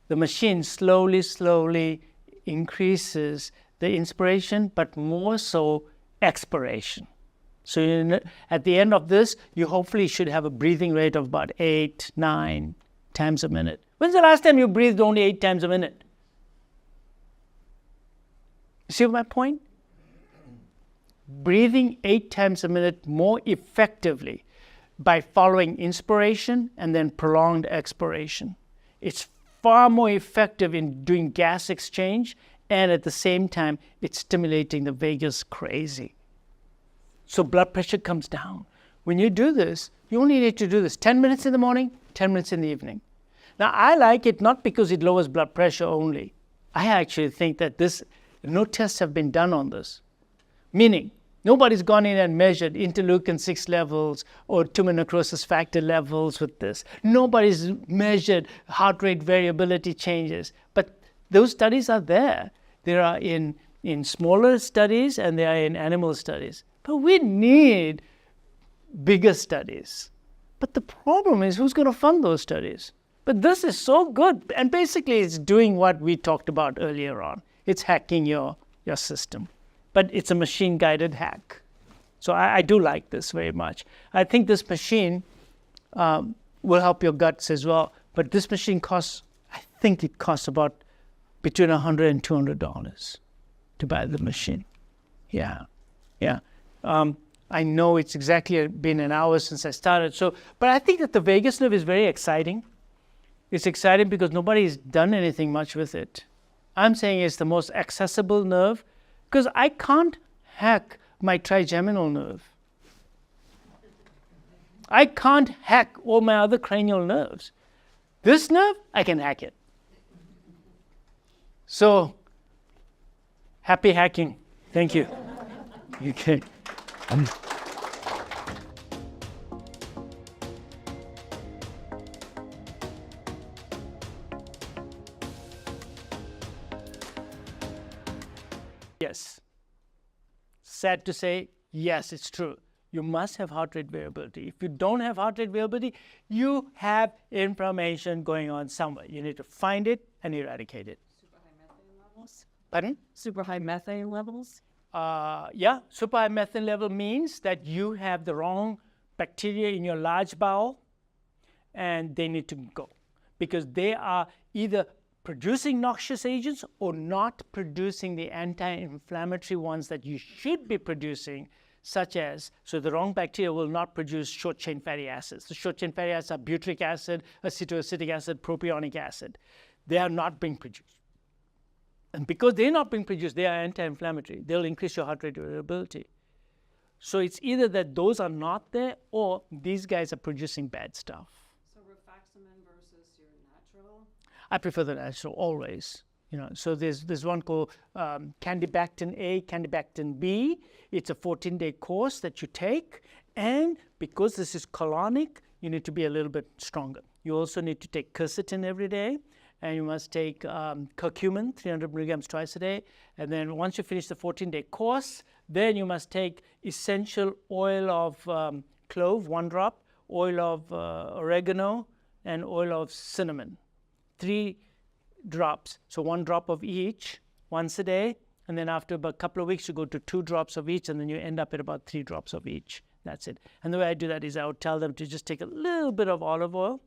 A: the machine slowly increases the inspiration, but more so expiration. So at the end of this, you hopefully should have a breathing rate of about 8, 9 times a minute. When's the last time you breathed only 8 times a minute? You see my point? Breathing 8 times a minute more effectively by following inspiration and then prolonged expiration. It's far more effective in doing gas exchange, and at the same time, it's stimulating the vagus crazy. So blood pressure comes down. When you do this, you only need to do this 10 minutes in the morning, 10 minutes in the evening. Now, I like it not because it lowers blood pressure only. I actually think that no tests have been done on this. Meaning, nobody's gone in and measured interleukin-6 levels or tumor necrosis factor levels with this. Nobody's measured heart rate variability changes. But those studies are there. They are in smaller studies and they are in animal studies. But we need bigger studies. But the problem is, who's going to fund those studies? But this is so good. And basically, it's doing what we talked about earlier on. It's hacking your system. But it's a machine-guided hack. So I do like this very much. I think this machine will help your guts as well. But this machine costs about between $100 and $200 to buy the machine. Yeah. I know it's exactly been an hour since I started. But I think that the vagus nerve is very exciting. It's exciting because nobody's done anything much with it. I'm saying it's the most accessible nerve because I can't hack my trigeminal nerve. I can't hack all my other cranial nerves. This nerve, I can hack it. So, happy hacking. Thank you. Okay. Yes. Sad to say, yes, it's true. You must have heart rate variability. If you don't have heart rate variability, you have inflammation going on somewhere. You need to find it and eradicate it.
C: Super high methane levels?
A: Pardon?
C: Super high methane levels?
A: Super high methane level means that you have the wrong bacteria in your large bowel and they need to go because they are either producing noxious agents or not producing the anti-inflammatory ones that you should be producing, such as, so the wrong bacteria will not produce short-chain fatty acids. The short-chain fatty acids are butyric acid, acetoacetic acid, propionic acid. They are not being produced. And because they're not being produced, they are anti-inflammatory. They'll increase your heart rate variability. So it's either that those are not there or these guys are producing bad stuff.
C: So rifaximin versus your natural?
A: I prefer the natural always. So there's one called Candibactin A, Candibactin B. It's a 14-day course that you take, and because this is colonic, you need to be a little bit stronger. You also need to take quercetin every day, and you must take curcumin, 300 milligrams twice a day. And then once you finish the 14-day course, then you must take essential oil of clove, 1 drop, oil of oregano, and oil of cinnamon, 3 drops. So 1 drop of each once a day, and then after about a couple of weeks, you go to 2 drops of each, and then you end up at about 3 drops of each. That's it. And the way I do that is I would tell them to just take a little bit of olive oil,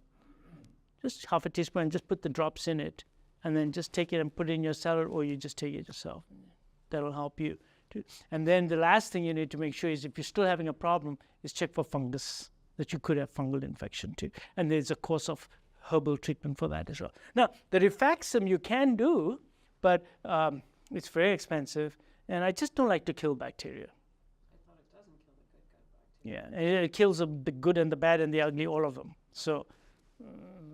A: just half a teaspoon, and just put the drops in it, and then just take it and put it in your salad, or you just take it yourself. That'll help you. And then the last thing you need to make sure is if you're still having a problem, is check for fungus, that you could have fungal infection too. And there's a course of herbal treatment for that as well. Now, the rifaximin you can do, but it's very expensive, and I just don't like to kill bacteria. Yeah, and it kills the good and the bad and the ugly, all of them. So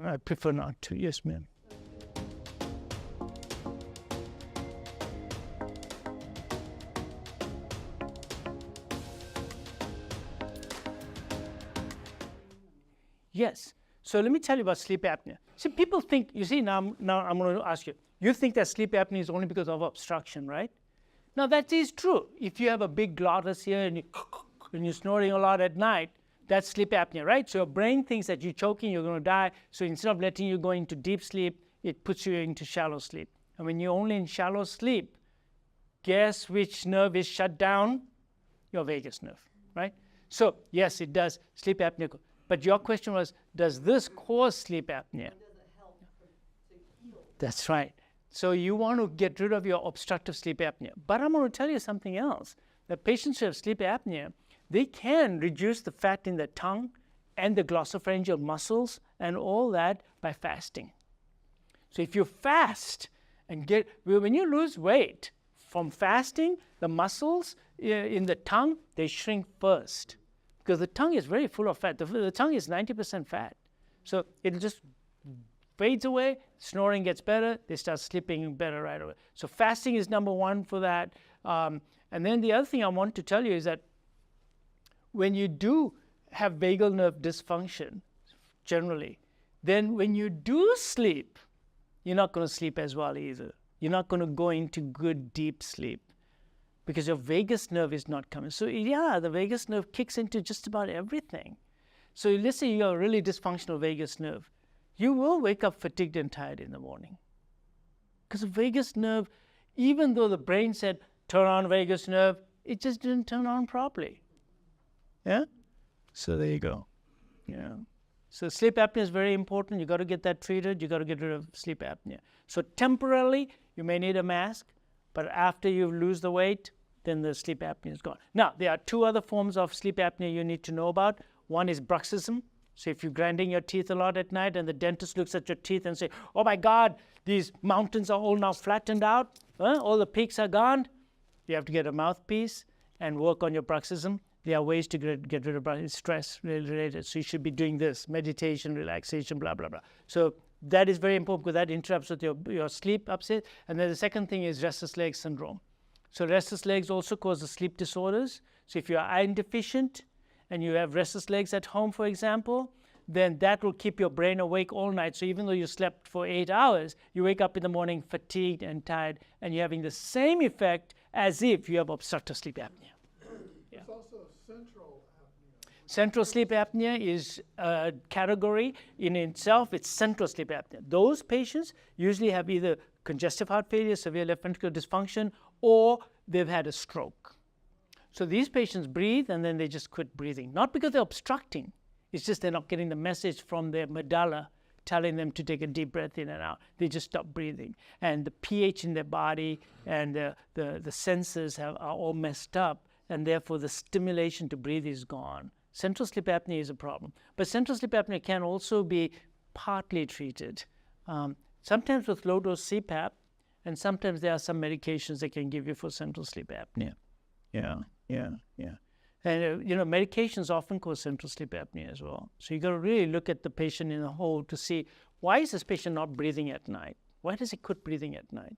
A: I prefer not to. Yes, ma'am. Yes. So let me tell you about sleep apnea. See, people think, you see, now I'm going to ask you, you think that sleep apnea is only because of obstruction, right? Now, that is true. If you have a big glottis here and you're snoring a lot at night, that's sleep apnea, right? So your brain thinks that you're choking, you're going to die. So instead of letting you go into deep sleep, it puts you into shallow sleep. And when you're only in shallow sleep, guess which nerve is shut down? Your vagus nerve, right? So yes, it does sleep apnea. But your question was, does this cause sleep apnea?
D: Does it help to heal?
A: That's right. So you want to get rid of your obstructive sleep apnea. But I'm going to tell you something else. The patients who have sleep apnea, they can reduce the fat in the tongue and the glossopharyngeal muscles and all that by fasting. So if you fast and when you lose weight from fasting, the muscles in the tongue, they shrink first. Because the tongue is very full of fat. The tongue is 90% fat. So it just fades away, snoring gets better, they start sleeping better right away. So fasting is number 1 for that. And then the other thing I want to tell you is that when you do have vagal nerve dysfunction, generally, then when you do sleep, you're not going to sleep as well either. You're not going to go into good deep sleep, because your vagus nerve is not coming. So yeah, the vagus nerve kicks into just about everything. So let's say you have a really dysfunctional vagus nerve. You will wake up fatigued and tired in the morning. Because the vagus nerve, even though the brain said, turn on vagus nerve, it just didn't turn on properly. Yeah? So there you go. Yeah. So sleep apnea is very important. You got to get that treated. You got to get rid of sleep apnea. So temporarily, you may need a mask. But after you lose the weight, then the sleep apnea is gone. Now, there are 2 other forms of sleep apnea you need to know about. One is bruxism. So if you're grinding your teeth a lot at night and the dentist looks at your teeth and say, oh my God, these mountains are all now flattened out. All the peaks are gone. You have to get a mouthpiece and work on your bruxism. There are ways to get rid of stress related. So you should be doing this, meditation, relaxation, blah, blah, blah. So that is very important because that interrupts with your sleep upset. And then the second thing is restless leg syndrome. So restless legs also cause sleep disorders. So if you're iron deficient and you have restless legs at home, for example, then that will keep your brain awake all night. So even though you slept for 8 hours, you wake up in the morning fatigued and tired, and you're having the same effect as if you have obstructive sleep apnea.
E: There's also central apnea.
A: Central sleep apnea is a category in itself. It's central sleep apnea. Those patients usually have either congestive heart failure, severe left ventricular dysfunction, or they've had a stroke. So these patients breathe and then they just quit breathing. Not because they're obstructing. It's just they're not getting the message from their medulla telling them to take a deep breath in and out. They just stop breathing. And the pH in their body and the senses are all messed up, and therefore the stimulation to breathe is gone. Central sleep apnea is a problem. But central sleep apnea can also be partly treated. Sometimes with low-dose CPAP, and sometimes there are some medications they can give you for central sleep apnea. Yeah. And, medications often cause central sleep apnea as well. So you got to really look at the patient in a whole to see, why is this patient not breathing at night? Why does it quit breathing at night?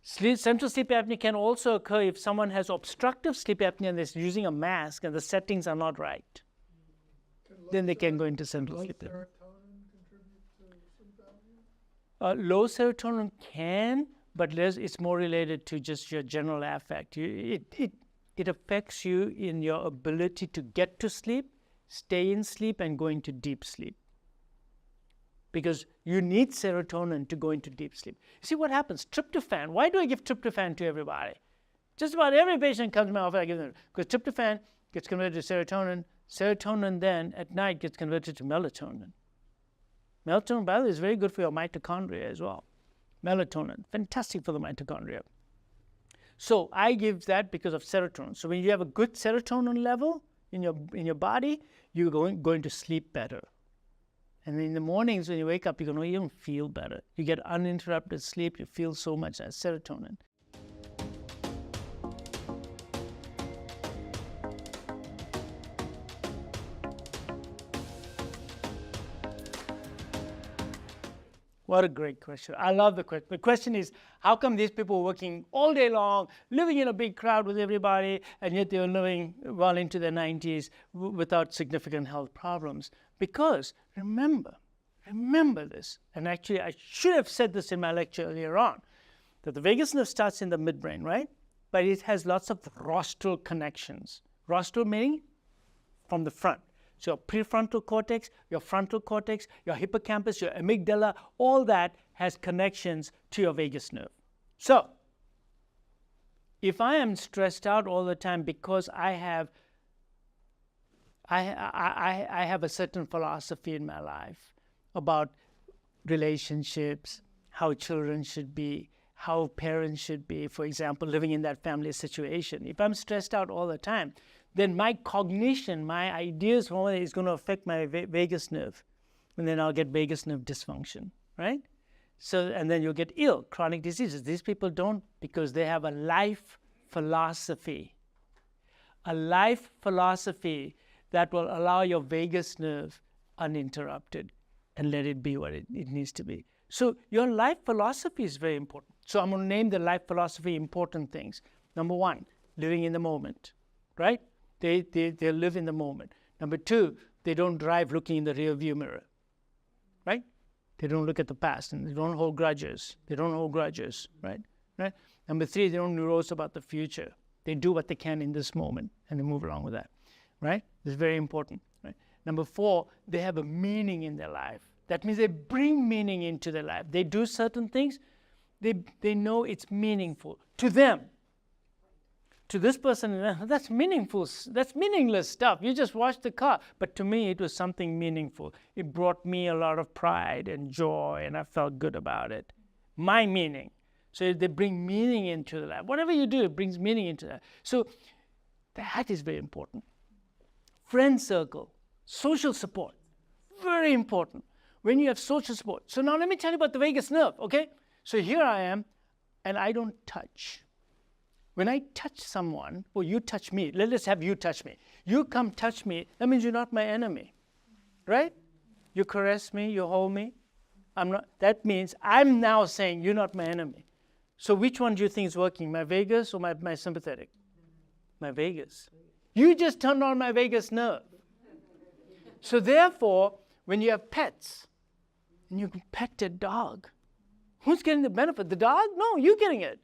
A: Central sleep apnea can also occur if someone has obstructive sleep apnea and is using a mask and the settings are not right. Then they can go into central sleep apnea.
E: Serotonin contribute to sleep apnea?
A: Low serotonin can, but it's more related to just your general affect. It affects you in your ability to get to sleep, stay in sleep, and go into deep sleep. Because you need serotonin to go into deep sleep. You see what happens? Tryptophan. Why do I give tryptophan to everybody? Just about every patient comes to my office, I give them. Because tryptophan gets converted to serotonin. Serotonin then at night gets converted to melatonin. Melatonin, by the way, is very good for your mitochondria as well. Melatonin, fantastic for the mitochondria. So I give that because of serotonin. So when you have a good serotonin level in your body, you're going to sleep better. And in the mornings when you wake up, you're going to even feel better. You get uninterrupted sleep. You feel so much serotonin. What a great question. I love the question. The question is, how come these people are working all day long, living in a big crowd with everybody, and yet they're living well into their 90s without significant health problems? Because remember this, and actually I should have said this in my lecture earlier on, that the vagus nerve starts in the midbrain, right? But it has lots of rostral connections. Rostral meaning from the front. So your prefrontal cortex, your frontal cortex, your hippocampus, your amygdala, all that has connections to your vagus nerve. So if I am stressed out all the time because I have a certain philosophy in my life about relationships, how children should be, how parents should be, for example, living in that family situation. If I'm stressed out all the time, then my cognition, my ideas is going to affect my vagus nerve. And then I'll get vagus nerve dysfunction, right? So, and then you'll get ill, chronic diseases. These people don't, because they have a life philosophy. A life philosophy that will allow your vagus nerve uninterrupted and let it be what it needs to be. So your life philosophy is very important. So I'm going to name the life philosophy important things. Number one, living in the moment, right? They live in the moment. Number two, they don't drive looking in the rear view mirror, right? They don't look at the past, and they don't hold grudges. Right? Number three, they don't neurose about the future. They do what they can in this moment, and they move along with that, right? This is very important, right? Number four, they have a meaning in their life. That means they bring meaning into their life. They do certain things, they know it's meaningful to them. To this person, that's meaningful. That's meaningless stuff. You just washed the car. But to me, it was something meaningful. It brought me a lot of pride and joy, and I felt good about it. My meaning. So they bring meaning into the life. Whatever you do, it brings meaning into that. So that is very important. Friend circle, social support, very important. When you have social support. So now let me tell you about the vagus nerve, okay? So here I am, and I don't touch. When I touch someone, or you touch me, let's have you touch me. You come touch me, that means you're not my enemy, right? You caress me, you hold me. That means I'm now saying you're not my enemy. So which one do you think is working, my vagus or my sympathetic? My vagus. You just turned on my vagus nerve. So therefore, when you have pets, and you can pet a dog, who's getting the benefit? The dog? No, you're getting it.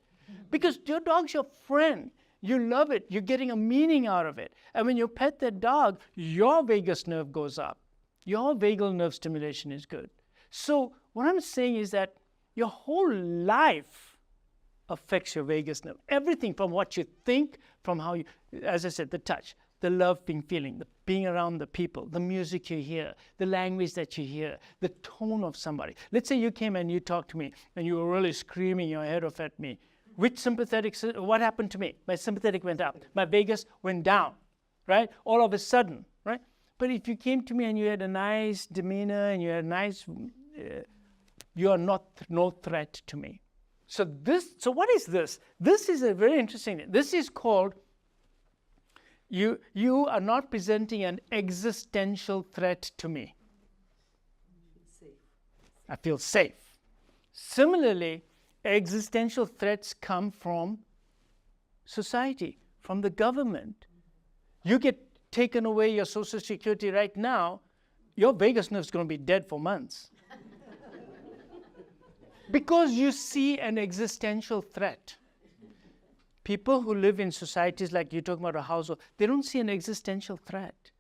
A: Because your dog's your friend. You love it. You're getting a meaning out of it. And when you pet that dog, your vagus nerve goes up. Your vagal nerve stimulation is good. So what I'm saying is that your whole life affects your vagus nerve. Everything from what you think, from how you, as I said, the touch, the loving feeling, the being around the people, the music you hear, the language that you hear, the tone of somebody. Let's say you came and you talked to me and you were really screaming your head off at me. Which sympathetic, what happened to me? My sympathetic went up. My vagus went down, right? All of a sudden, right? But if you came to me and you had a nice demeanor and you had a nice, you are no threat to me. So what is this? This is a very interesting thing. This is called, you are not presenting an existential threat to me. I feel safe. Similarly, existential threats come from society, from the government. You get taken away your Social Security right now, your vagus nerve is going to be dead for months. Because you see an existential threat. People who live in societies like you're talking about a household, they don't see an existential threat.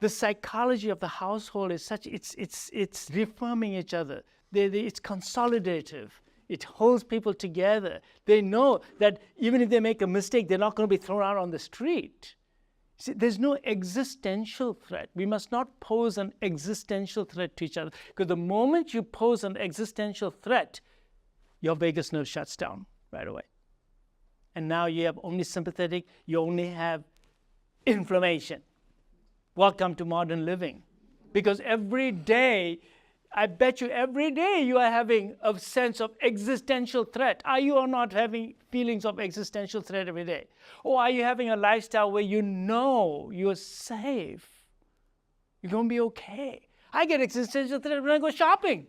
A: The psychology of the household is such, it's reaffirming each other. It's consolidative. It holds people together. They know that even if they make a mistake, they're not going to be thrown out on the street. See, there's no existential threat. We must not pose an existential threat to each other, because the moment you pose an existential threat, your vagus nerve shuts down right away. And now you have only sympathetic, you only have inflammation. Welcome to modern living. Because every day, I bet you every day you are having a sense of existential threat. Are you or not having feelings of existential threat every day? Or are you having a lifestyle where you know you're safe? You're going to be okay. I get existential threat when I go shopping.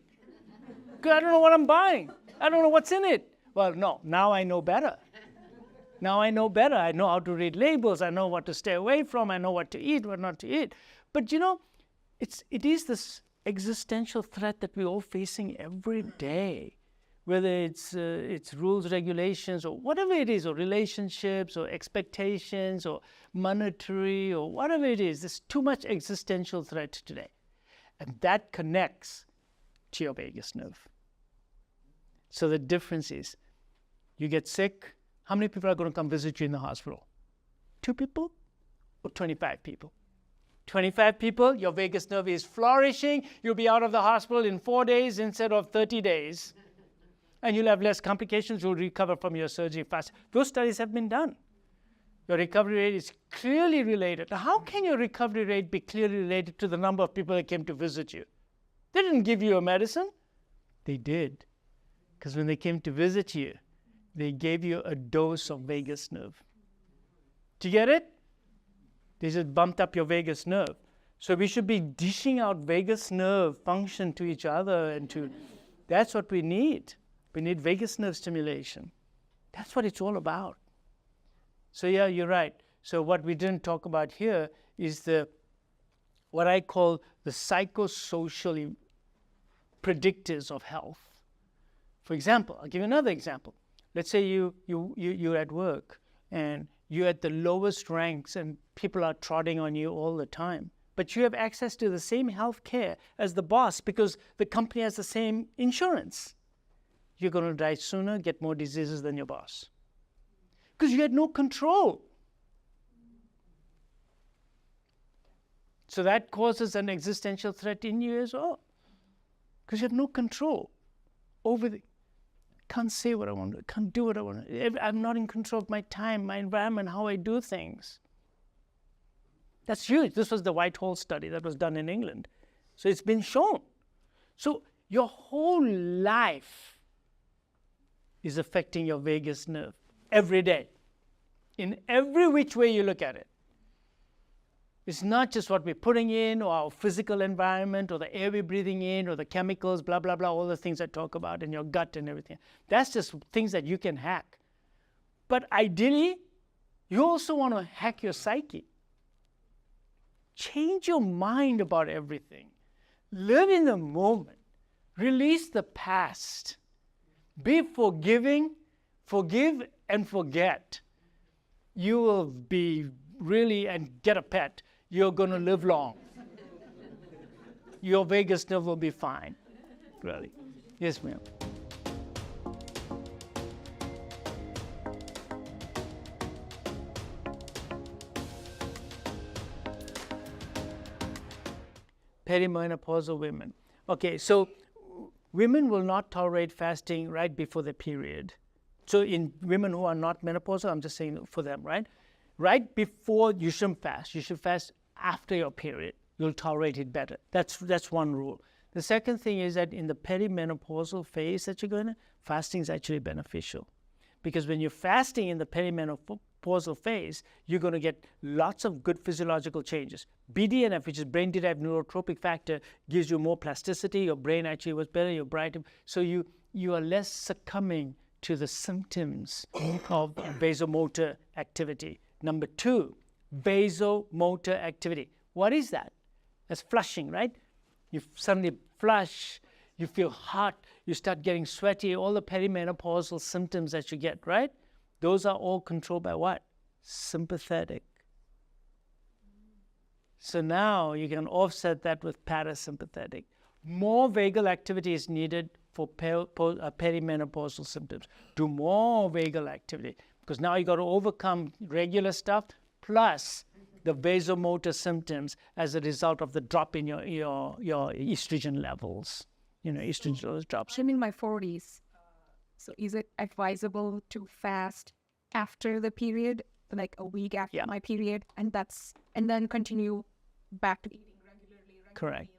A: Because I don't know what I'm buying. I don't know what's in it. Well, no, now I know better. Now I know better. I know how to read labels. I know what to stay away from. I know what to eat, what not to eat. But you know, it is this existential threat that we're all facing every day, whether it's rules, regulations, or whatever it is, or relationships, or expectations, or monetary, or whatever it is. There's too much existential threat today. And that connects to your vagus nerve. So the difference is, you get sick, how many people are going to come visit you in the hospital? 2 people or 25 people? 25 people, your vagus nerve is flourishing, you'll be out of the hospital in 4 days instead of 30 days. And you'll have less complications, you'll recover from your surgery faster. Those studies have been done. Your recovery rate is clearly related. Now, how can your recovery rate be clearly related to the number of people that came to visit you? They didn't give you a medicine. They did. Because when they came to visit you, they gave you a dose of vagus nerve. Do you get it? They just bumped up your vagus nerve. So we should be dishing out vagus nerve function to each other, and that's what we need. We need vagus nerve stimulation. That's what it's all about. So yeah, you're right. So what we didn't talk about here is what I call the psychosocial predictors of health. For example, I'll give you another example. Let's say you're at work and you're at the lowest ranks and people are trotting on you all the time. But you have access to the same health care as the boss because the company has the same insurance. You're going to die sooner, get more diseases than your boss. Because you had no control. So that causes an existential threat in you as well. Because you have no control over can't say what I want to, can't do what I want to. I'm not in control of my time, my environment, how I do things. That's huge. This was the Whitehall study that was done in England. So it's been shown. So your whole life is affecting your vagus nerve every day, in every which way you look at it. It's not just what we're putting in, or our physical environment, or the air we're breathing in, or the chemicals, blah, blah, blah, all the things I talk about in your gut and everything. That's just things that you can hack. But ideally, you also want to hack your psyche. Change your mind about everything. Live in the moment. Release the past. Be forgiving. Forgive and forget. You will be really, and get a pet. You're going to live long. Your vagus nerve will be fine. Really. Yes, ma'am. Perimenopausal women. Okay, so women will not tolerate fasting right before the period. So in women who are not menopausal, I'm just saying for them, right? Right before, you shouldn't fast. You should fast after your period. You'll tolerate it better. That's one rule. The second thing is that in the perimenopausal phase that you're going to, fasting is actually beneficial. Because when you're fasting in the perimenopausal phase, you're going to get lots of good physiological changes. BDNF, which is brain-derived neurotropic factor, gives you more plasticity. Your brain actually was better, you're brighter. So you are less succumbing to the symptoms of vasomotor activity. Number 2, vasomotor activity. What is that? That's flushing, right? You suddenly flush, you feel hot, you start getting sweaty, all the perimenopausal symptoms that you get, right? Those are all controlled by what? Sympathetic. So now you can offset that with parasympathetic. More vagal activity is needed for perimenopausal symptoms. Do more vagal activity because now you got to overcome regular stuff plus the vasomotor symptoms as a result of the drop in your estrogen levels. Estrogen levels drops.
F: I'm in my 40s. So is it advisable to fast after the period, like a week after my period, and then continue back to eating regularly?
A: Correct.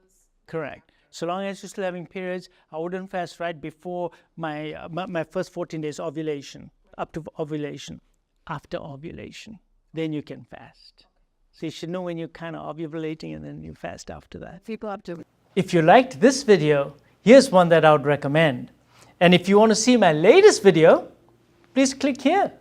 A: Correct. So long as you're still having periods, I wouldn't fast right before my first 14 days ovulation, up to ovulation. After ovulation, then you can fast. So you should know when you're kind of ovulating and then you fast after that.
C: People have to.
A: If you liked this video, here's one that I would recommend. And if you want to see my latest video, please click here.